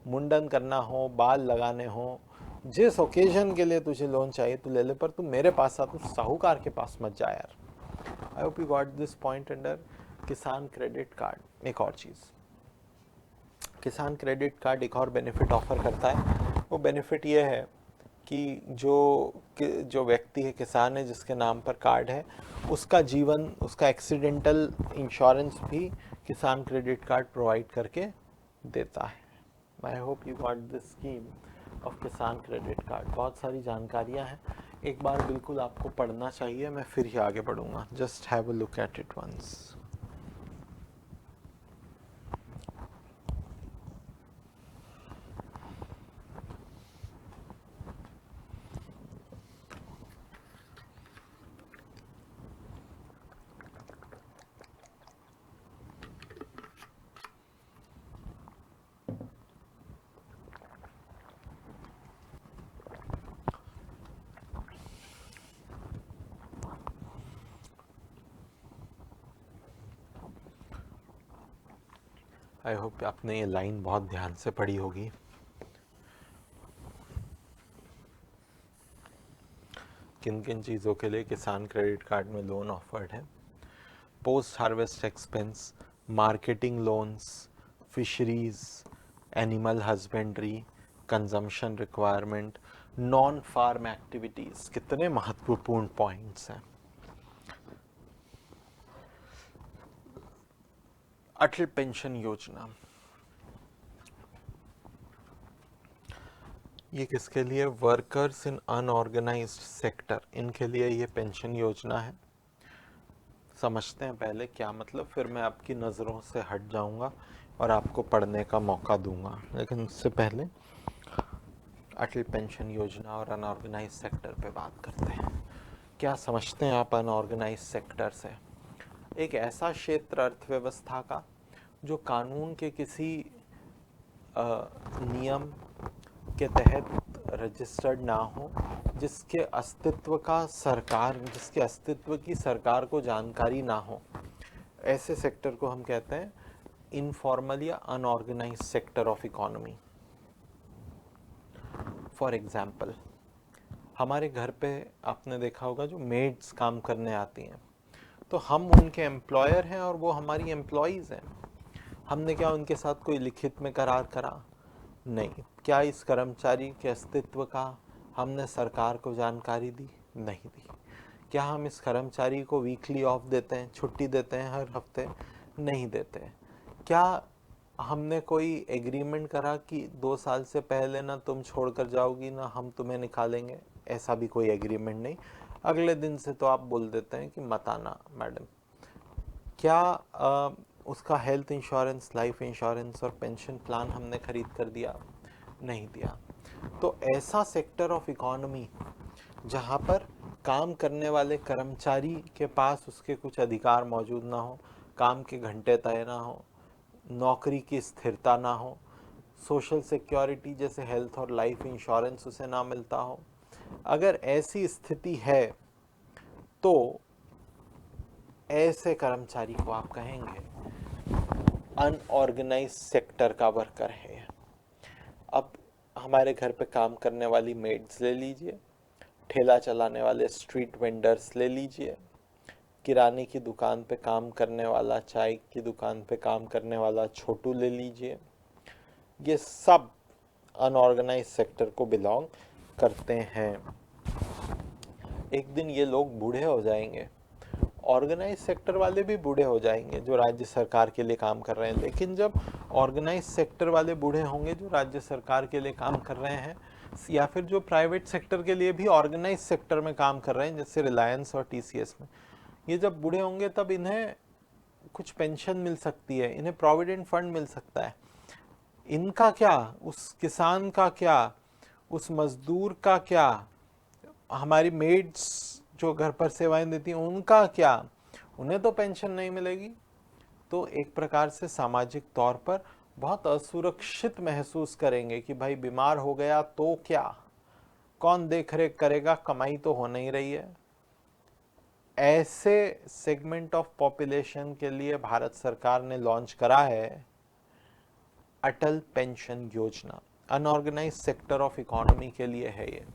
मुंडन करना हो, बाल लगाने हो, जिस ओकेजन के लिए तुझे लोन चाहिए तू ले ले, पर तू मेरे पास आ, तू साहूकार के पास मत जा यार। आई hope you got this point under किसान क्रेडिट कार्ड। एक और चीज़, किसान क्रेडिट कार्ड एक और बेनिफिट ऑफर करता है। वो बेनिफिट ये है कि जो व्यक्ति है, किसान है, जिसके नाम पर कार्ड है, उसका जीवन, उसका एक्सीडेंटल इंश्योरेंस भी किसान क्रेडिट कार्ड प्रोवाइड करके देता है। आई hope you got this scheme of किसान क्रेडिट कार्ड। बहुत सारी जानकारियां हैं, एक बार बिल्कुल आपको पढ़ना चाहिए। मैं फिर ही आगे बढ़ूंगा। Just have a look at it once. I hope आपने ये लाइन बहुत ध्यान से पढ़ी होगी। किन किन चीज़ों के लिए किसान क्रेडिट कार्ड में लोन ऑफर्ड है? Post harvest expense, marketing loans, fisheries, animal husbandry, consumption requirement, non farm activities. कितने महत्वपूर्ण पॉइंट्स हैं। अटल पेंशन योजना, ये किसके लिए? वर्कर्स इन अनऑर्गेनाइज्ड सेक्टर, इनके लिए ये पेंशन योजना है। समझते हैं पहले क्या मतलब, फिर मैं आपकी नज़रों से हट जाऊंगा और आपको पढ़ने का मौका दूंगा। लेकिन उससे पहले अटल पेंशन योजना और अनऑर्गेनाइज सेक्टर पे बात करते हैं। क्या समझते हैं आप अनऑर्गेनाइज सेक्टर से? एक ऐसा क्षेत्र अर्थव्यवस्था का जो कानून के किसी नियम के तहत रजिस्टर्ड ना हो, जिसके अस्तित्व की सरकार को जानकारी ना हो, ऐसे सेक्टर को हम कहते हैं इनफॉर्मल या unorganise sector of economy. For example, हमारे घर पे आपने देखा होगा जो मेड्स काम करने आती हैं, तो हम उनके एम्प्लॉयर हैं और वो हमारी एम्प्लॉयज़ हैं। हमने क्या उनके साथ कोई लिखित में करार करा? नहीं। क्या इस कर्मचारी के अस्तित्व का हमने सरकार को जानकारी दी? नहीं दी। क्या हम इस कर्मचारी को वीकली ऑफ देते हैं, छुट्टी देते हैं हर हफ्ते? नहीं देते। क्या हमने कोई एग्रीमेंट करा कि 2 साल से पहले ना तुम छोड़कर जाओगी ना हम तुम्हें निकालेंगे? ऐसा भी कोई एग्रीमेंट नहीं। अगले दिन से तो आप बोल देते हैं कि मत आना मैडम। क्या उसका हेल्थ इंश्योरेंस, लाइफ इंश्योरेंस और पेंशन प्लान हमने खरीद कर दिया? नहीं दिया। तो ऐसा सेक्टर ऑफ इकोनॉमी जहाँ पर काम करने वाले कर्मचारी के पास उसके कुछ अधिकार मौजूद ना हो, काम के घंटे तय ना हो, नौकरी की स्थिरता ना हो, सोशल सिक्योरिटी जैसे हेल्थ और लाइफ इंश्योरेंस उसे ना मिलता हो, अगर ऐसी स्थिति है तो ऐसे कर्मचारी को आप कहेंगे अनऑर्गेनाइज सेक्टर का वर्कर है। अब हमारे घर पे काम करने वाली मेड्स ले लीजिए, ठेला चलाने वाले स्ट्रीट वेंडर्स ले लीजिए, किराने की दुकान पे काम करने वाला, चाय की दुकान पे काम करने वाला छोटू ले लीजिए। ये सब अनऑर्गेनाइज सेक्टर को बिलोंग करते हैं। एक दिन ये लोग बूढ़े हो जाएंगे, ऑर्गेनाइज सेक्टर वाले भी बूढ़े हो जाएंगे जो राज्य सरकार के लिए काम कर रहे हैं। लेकिन जब ऑर्गेनाइज सेक्टर वाले बूढ़े होंगे जो राज्य सरकार के लिए काम कर रहे हैं, या फिर जो प्राइवेट सेक्टर के लिए भी ऑर्गेनाइज सेक्टर में काम कर रहे हैं जैसे रिलायंस और टीसीएस में, ये जब बूढ़े होंगे तब इन्हें कुछ पेंशन मिल सकती है, इन्हें प्रोविडेंट फंड मिल सकता है। इनका क्या, उस किसान का क्या, उस मजदूर का क्या, हमारी मेड्स जो घर पर सेवाएं देती हैं उनका क्या, उन्हें तो पेंशन नहीं मिलेगी। तो एक प्रकार से सामाजिक तौर पर बहुत असुरक्षित महसूस करेंगे कि भाई बीमार हो गया तो क्या, कौन देख रेख करेगा, कमाई तो हो नहीं रही है। ऐसे सेगमेंट ऑफ पॉपुलेशन के लिए भारत सरकार ने लॉन्च करा है अटल पेंशन योजना। अनऑर्गेनाइज सेक्टर ऑफ इकोनॉमी के लिए है ये।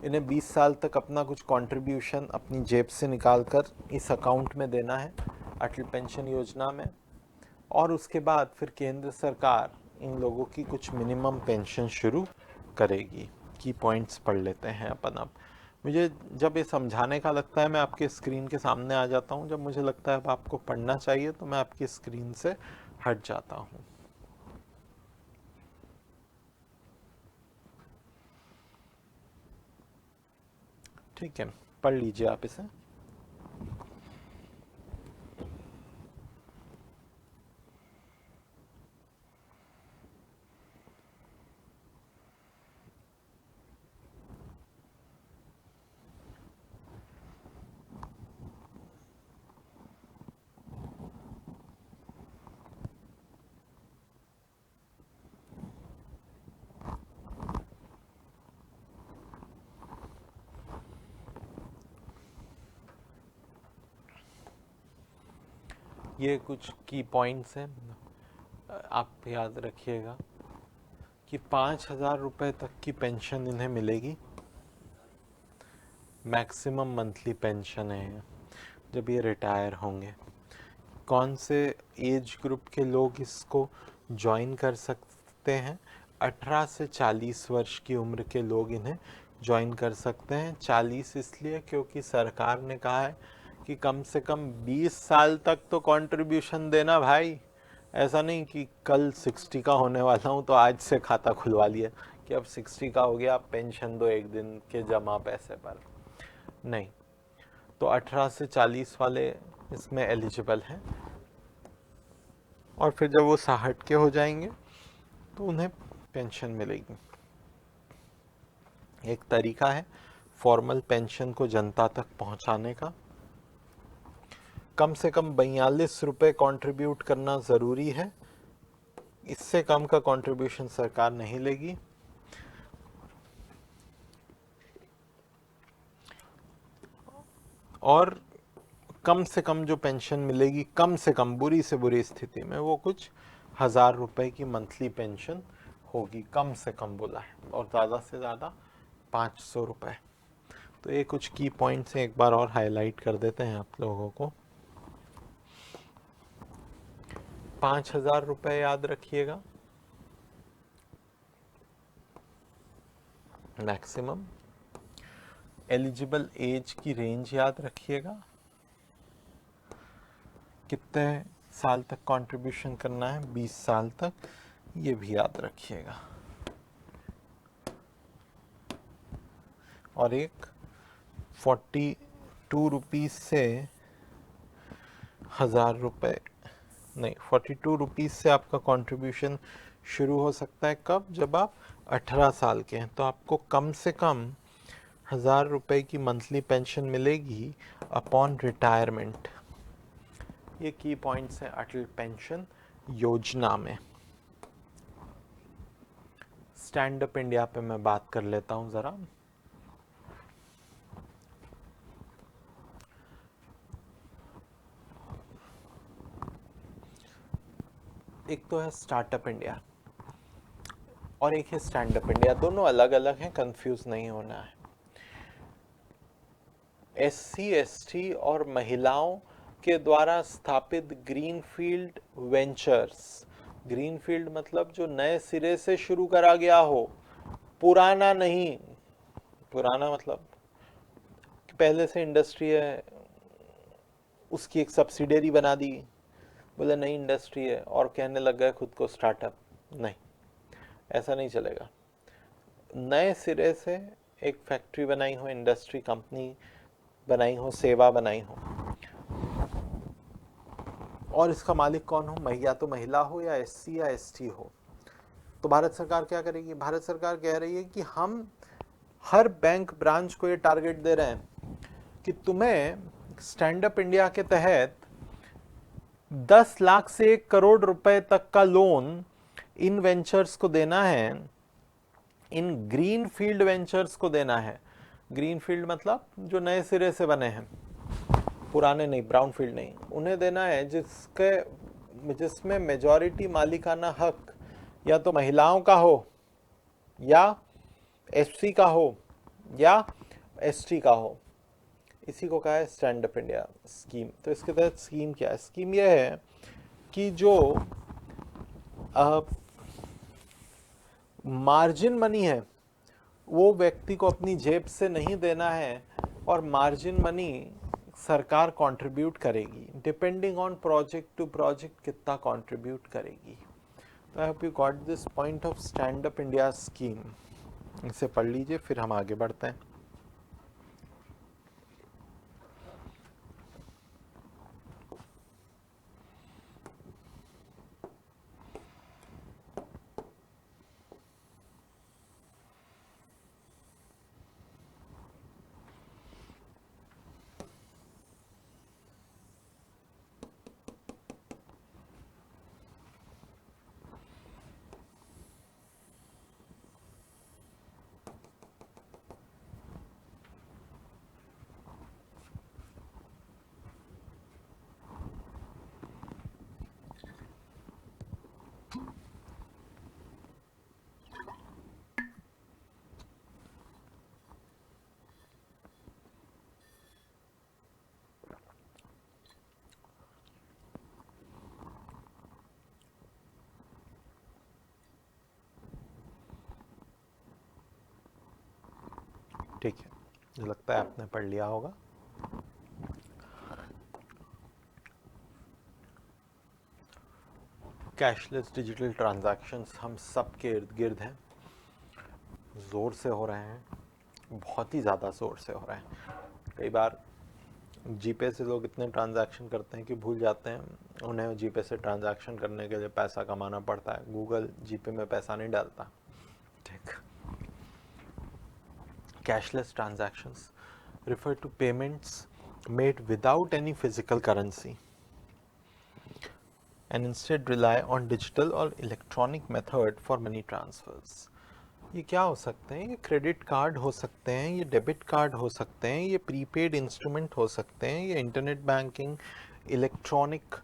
इन्हें 20 साल तक अपना कुछ कंट्रीब्यूशन अपनी जेब से निकालकर इस अकाउंट में देना है अटल पेंशन योजना में, और उसके बाद फिर केंद्र सरकार इन लोगों की कुछ मिनिमम पेंशन शुरू करेगी। की पॉइंट्स पढ़ लेते हैं अपन अब। मुझे जब ये समझाने का लगता है मैं आपके स्क्रीन के सामने आ जाता हूँ, जब मुझे लगता है अब आपको पढ़ना चाहिए तो मैं आपकी स्क्रीन से हट जाता हूँ। ठीक है, पढ़ लीजिए आप इसे। ये कुछ की पॉइंट्स हैं, आप याद रखिएगा कि 5,000 रुपये तक की पेंशन इन्हें मिलेगी। मैक्सिमम मंथली पेंशन है जब ये रिटायर होंगे। कौन से एज ग्रुप के लोग इसको ज्वाइन कर सकते हैं? 18 से 40 वर्ष की उम्र के लोग इन्हें ज्वाइन कर सकते हैं। 40 इसलिए क्योंकि सरकार ने कहा है कि कम से कम 20 साल तक तो कंट्रीब्यूशन देना भाई। ऐसा नहीं कि कल 60 का होने वाला हूँ तो आज से खाता खुलवा लिया कि अब 60 का हो गया आप पेंशन दो एक दिन के जमा पैसे पर, नहीं। तो 18 से 40 वाले इसमें एलिजिबल हैं, और फिर जब वो 60 के हो जाएंगे तो उन्हें पेंशन मिलेगी। एक तरीका है फॉर्मल पेंशन को जनता तक पहुंचाने का। कम से कम 42 रुपये कंट्रीब्यूट करना ज़रूरी है, इससे कम का कंट्रीब्यूशन सरकार नहीं लेगी। और कम से कम जो पेंशन मिलेगी, कम से कम बुरी से बुरी स्थिति में वो कुछ 1,000 रुपये की मंथली पेंशन होगी, कम से कम बोला है, और ज़्यादा से ज़्यादा 500 रुपये। तो ये कुछ की पॉइंट्स एक बार और हाईलाइट कर देते हैं आप लोगों को। 5,000 रुपये याद रखिएगा मैक्सिमम। एलिजिबल एज की रेंज याद रखिएगा, कितने साल तक कंट्रीब्यूशन करना है, 20 साल तक, ये भी याद रखिएगा। और एक 42 रुपीज़ से 1,000 रुपये नहीं, 42 रुपीज़ से आपका कंट्रीब्यूशन शुरू हो सकता है। कब? जब आप 18 साल के हैं, तो आपको कम से कम 1,000 रुपये की मंथली पेंशन मिलेगी अपॉन रिटायरमेंट। ये की पॉइंट्स हैं अटल पेंशन योजना में। स्टैंड अप इंडिया पे मैं बात कर लेता हूँ ज़रा। एक तो है स्टार्टअप इंडिया और एक है स्टैंड अप इंडिया, दोनों अलग अलग हैं, कंफ्यूज नहीं होना है। SC ST और महिलाओं के द्वारा स्थापित ग्रीनफील्ड वेंचर्स ग्रीनफील्ड मतलब जो नए सिरे से शुरू करा गया हो, पुराना नहीं। पुराना मतलब कि पहले से इंडस्ट्री है, उसकी एक सब्सिडियरी बना दी, बोले नई इंडस्ट्री है और कहने लग गए खुद को स्टार्टअप। नहीं, ऐसा नहीं चलेगा। नए सिरे से एक फैक्ट्री बनाई हो, इंडस्ट्री कंपनी बनाई हो, सेवा बनाई हो, और इसका मालिक कौन हो, या तो महिला हो या एससी या एसटी हो। तो भारत सरकार क्या करेगी? भारत सरकार कह रही है कि हम हर बैंक ब्रांच को ये टारगेट दे रहे हैं कि तुम्हें स्टैंड अप इंडिया के तहत 10 लाख से 1 करोड़ रुपए तक का लोन इन वेंचर्स को देना है, इन ग्रीन फील्ड वेंचर्स को देना है। ग्रीन फील्ड मतलब जो नए सिरे से बने हैं, पुराने नहीं, ब्राउन फील्ड नहीं, उन्हें देना है जिसमें मेजॉरिटी मालिकाना हक या तो महिलाओं का हो, या एससी का हो, या एसटी का हो। इसी को कहा है स्टैंड अप इंडिया स्कीम। तो इसके तहत स्कीम क्या है? स्कीम यह है कि जो मार्जिन मनी है वो व्यक्ति को अपनी जेब से नहीं देना है, और मार्जिन मनी सरकार कंट्रीब्यूट करेगी, depending on project to project कितना कंट्रीब्यूट करेगी। तो I hope you got this point of stand up India scheme. इसे पढ़ लीजिए, फिर हम आगे बढ़ते हैं। ठीक है, मुझे लगता है आपने पढ़ लिया होगा। कैशलेस डिजिटल ट्रांजैक्शंस हम सब के इर्द गिर्द हैं, ज़ोर से हो रहे हैं, बहुत ही ज़्यादा ज़ोर से हो रहे हैं। कई बार जीपे से लोग इतने ट्रांजैक्शन करते हैं कि भूल जाते हैं उन्हें जीपे से ट्रांजैक्शन करने के लिए पैसा कमाना पड़ता है। गूगल जीपे में पैसा नहीं डालता। ठीक। Cashless transactions refer to payments made without any physical currency and instead rely on digital or electronic method for money transfers. ये क्या हो सकते हैं? ये क्रेडिट कार्ड हो सकते हैं, ये डेबिट कार्ड हो सकते हैं, ये प्रीपेड इंस्ट्रूमेंट हो सकते हैं, ये internet banking, electronic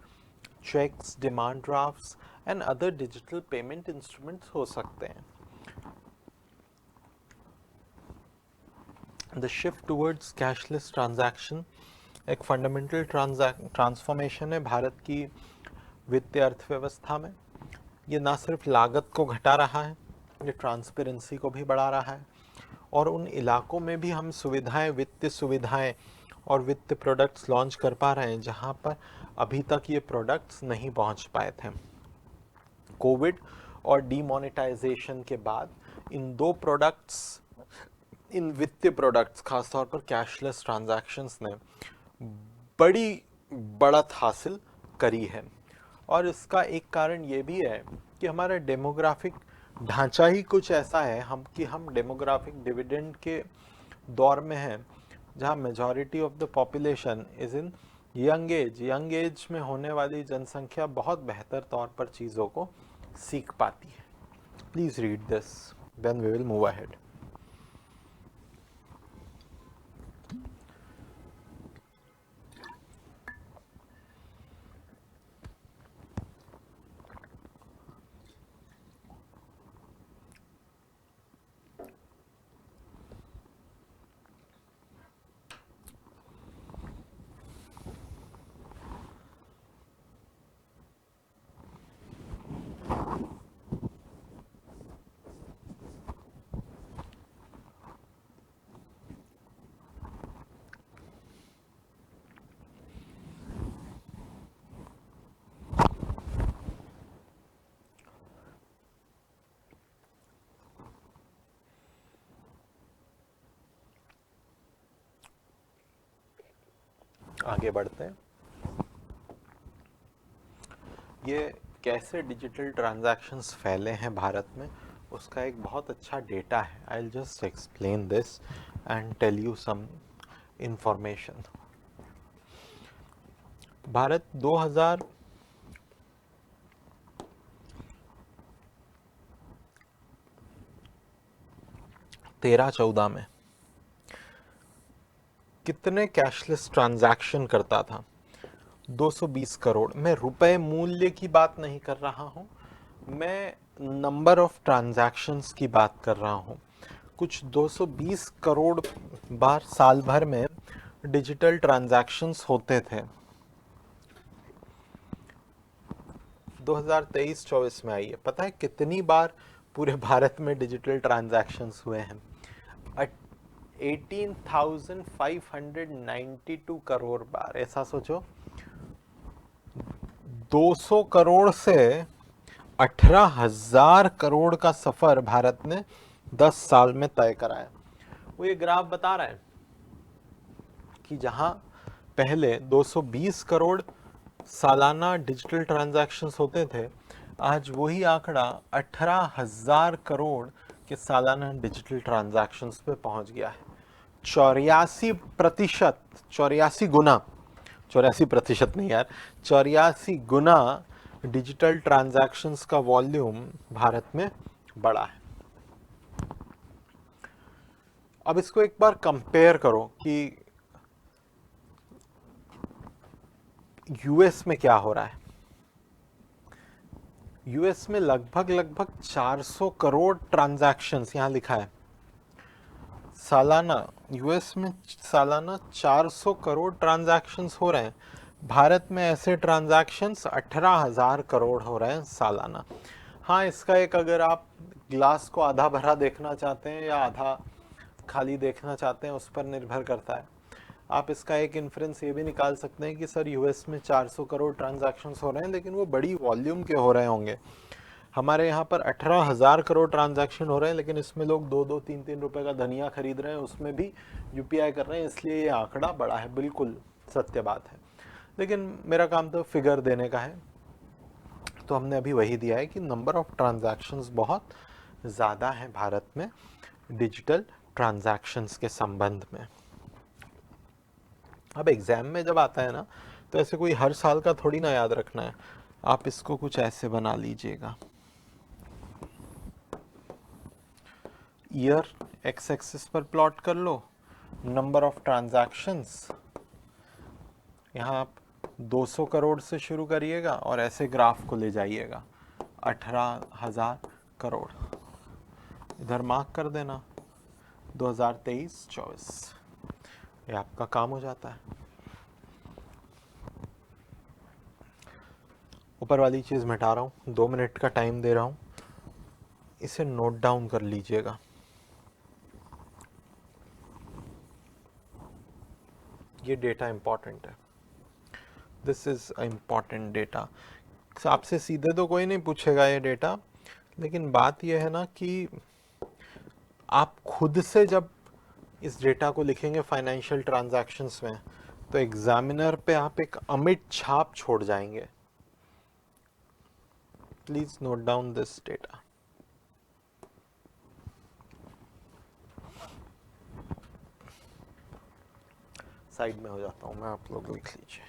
cheques, demand drafts and other digital payment instruments हो सकते हैं। The shift towards cashless transaction एक फंडामेंटल ट्रांसफॉर्मेशन है भारत की वित्तीय अर्थव्यवस्था में। ये ना सिर्फ लागत को घटा रहा है, ये ट्रांसपेरेंसी को भी बढ़ा रहा है, और उन इलाकों में भी हम सुविधाएं, वित्तीय सुविधाएं और वित्तीय प्रोडक्ट्स लॉन्च कर पा रहे हैं जहां पर अभी तक ये प्रोडक्ट्स नहीं पहुंच पाए थे। कोविड और डीमोनेटाइजेशन के बाद इन दो प्रोडक्ट्स, इन वित्तीय प्रोडक्ट्स, खासतौर पर कैशलेस ट्रांजैक्शंस ने बड़ी बढ़त हासिल करी है। और इसका एक कारण ये भी है कि हमारा डेमोग्राफिक ढांचा ही कुछ ऐसा है हम डेमोग्राफिक डिविडेंड के दौर में हैं, जहां majority of the population is in young age में होने वाली जनसंख्या बहुत बेहतर तौर पर चीज़ों को सीख पाती है। Please read this, then we will move ahead. आगे बढ़ते हैं। ये कैसे डिजिटल ट्रांजैक्शंस फैले हैं भारत में, उसका एक बहुत अच्छा डेटा है। I will just explain this and tell you some information. Bharat 2013-14 में कितने कैशलेस ट्रांजैक्शन करता था? 220 करोड़। मैं रुपए मूल्य की बात नहीं कर रहा हूं, मैं नंबर ऑफ ट्रांजैक्शंस की बात कर रहा हूं। कुछ 220 करोड़ बार साल भर में डिजिटल ट्रांजैक्शंस होते थे। 2023-24 में आइए, पता है कितनी बार पूरे भारत में डिजिटल ट्रांजैक्शंस हुए हैं? 18,592 करोड़ बार। ऐसा सोचो, 200 करोड़ से 18,000 करोड़ का सफर भारत ने 10 साल में तय कराया। वो ये ग्राफ बता रहा है कि जहां पहले 220 करोड़ सालाना डिजिटल ट्रांजैक्शंस होते थे, आज वही आंकड़ा 18,000 करोड़ के सालाना डिजिटल ट्रांजैक्शंस पे पहुंच गया है। 84%, 84 गुना, 84% नहीं यार, 84 गुना डिजिटल ट्रांजैक्शंस का वॉल्यूम भारत में बढ़ा है। अब इसको एक बार कंपेयर करो कि यूएस में क्या हो रहा है। यूएस में लगभग 400 करोड़ ट्रांजैक्शंस, यहां लिखा है सालाना, यूएस में सालाना 400 करोड़ ट्रांजैक्शंस हो रहे हैं। भारत में ऐसे ट्रांजैक्शंस 18,000 करोड़ हो रहे हैं सालाना। हाँ, इसका एक, अगर आप ग्लास को आधा भरा देखना चाहते हैं या आधा खाली देखना चाहते हैं, उस पर निर्भर करता है। आप इसका एक इन्फ्रेंस ये भी निकाल सकते हैं कि सर यूएस में 400 करोड़ ट्रांजैक्शंस हो रहे हैं, लेकिन वो बड़ी वॉल्यूम के हो रहे होंगे। हमारे यहाँ पर 18,000 करोड़ ट्रांजैक्शन हो रहे हैं, लेकिन इसमें लोग 2-2, 3-3 रुपए का धनिया खरीद रहे हैं, उसमें भी यूपीआई कर रहे हैं, इसलिए ये आंकड़ा बड़ा है। बिल्कुल सत्य बात है, लेकिन मेरा काम तो फिगर देने का है, तो हमने अभी वही दिया है कि नंबर ऑफ ट्रांजैक्शंस बहुत ज़्यादा है भारत में डिजिटल ट्रांजैक्शंस के संबंध में। अब एग्जाम में जब आता है ना, तो ऐसे कोई हर साल का थोड़ी ना याद रखना है। आप इसको कुछ ऐसे बना लीजिएगा, ईयर एक्स एक्सिस पर प्लॉट कर लो, नंबर ऑफ ट्रांजैक्शंस, यहाँ आप 200 करोड़ से शुरू करिएगा और ऐसे ग्राफ को ले जाइएगा 18,000 करोड़। इधर मार्क कर देना 2023-24, ये आपका काम हो जाता है। ऊपर वाली चीज़ मिटा रहा हूँ, 2 मिनट का टाइम दे रहा हूँ, इसे नोट डाउन कर लीजिएगा। ये डेटा इंपॉर्टेंट है, दिस इज इम्पॉर्टेंट डेटा। आपसे सीधे तो कोई नहीं पूछेगा ये डेटा, लेकिन बात यह है ना कि आप खुद से जब इस डेटा को लिखेंगे फाइनेंशियल ट्रांजैक्शंस में, तो एग्जामिनर पे आप एक अमिट छाप छोड़ जाएंगे। Please note down this data. Side में हो जाता हूं मैं, आप लोग लिख लीजिए।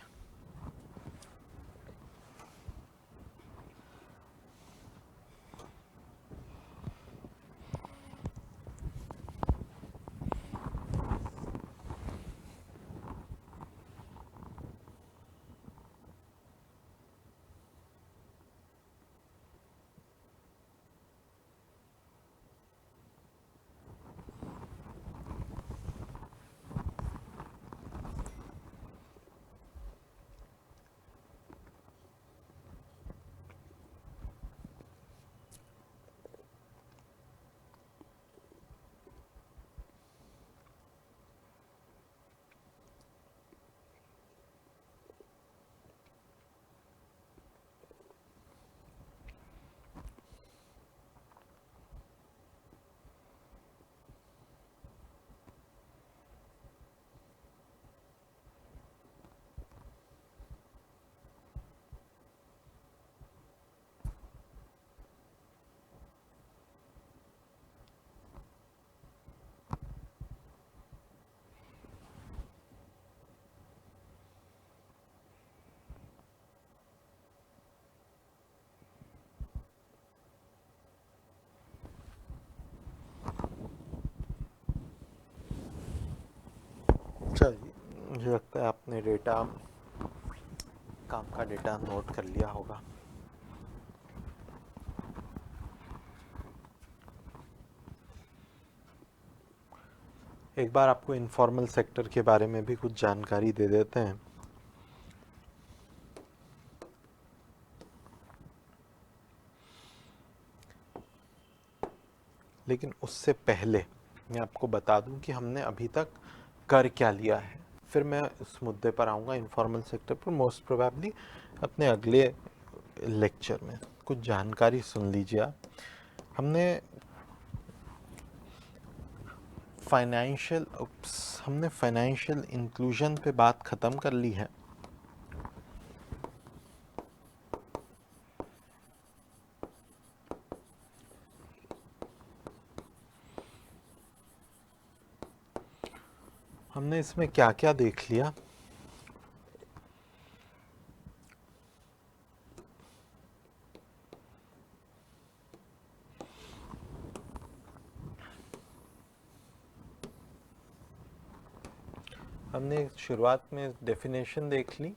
मुझे लगता है आपने डेटा, काम का डेटा नोट कर लिया होगा। एक बार आपको इनफॉर्मल सेक्टर के बारे में भी कुछ जानकारी दे देते हैं। लेकिन उससे पहले मैं आपको बता दूं कि हमने अभी तक कर क्या लिया है, फिर मैं उस मुद्दे पर आऊँगा इनफॉर्मल सेक्टर पर मोस्ट प्रोबेबली अपने अगले लेक्चर में। कुछ जानकारी सुन लीजिए आप। हमने फाइनेंशियल इंक्लूजन पे बात ख़त्म कर ली है। हमने इसमें क्या क्या देख लिया। हमने शुरुआत में डेफिनेशन देख ली,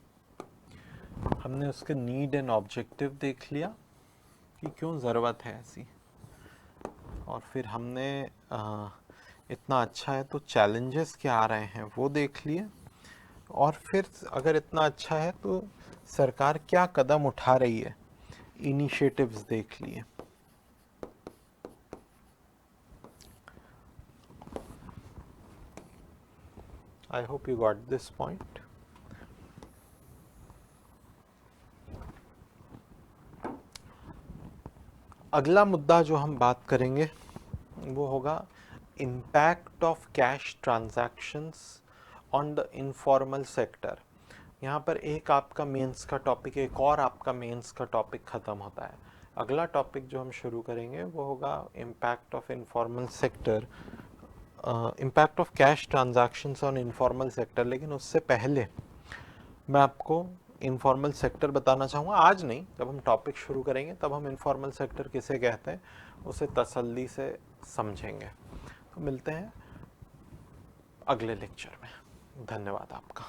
हमने उसके नीड एंड ऑब्जेक्टिव देख लिया कि क्यों ज़रूरत है ऐसी, और फिर हमने इतना अच्छा है तो चैलेंजेस क्या आ रहे हैं वो देख लिए, और फिर अगर इतना अच्छा है तो सरकार क्या कदम उठा रही है, इनिशिएटिव्स देख लिए। आई hope you got this point. अगला मुद्दा जो हम बात करेंगे वो होगा impact of cash transactions on the informal sector. यहाँ पर एक आपका मेंस का टॉपिक, एक और आपका मेंस का टॉपिक ख़त्म होता है। अगला टॉपिक जो हम शुरू करेंगे वो होगा impact of informal sector, impact of cash transactions on informal sector. लेकिन उससे पहले मैं आपको इनफॉर्मल सेक्टर बताना चाहूँगा। आज नहीं, जब हम टॉपिक शुरू करेंगे तब हम इनफॉर्मल सेक्टर किसे कहते हैं उसे तसल्ली से समझेंगे। तो मिलते हैं अगले लेक्चर में। धन्यवाद आपका।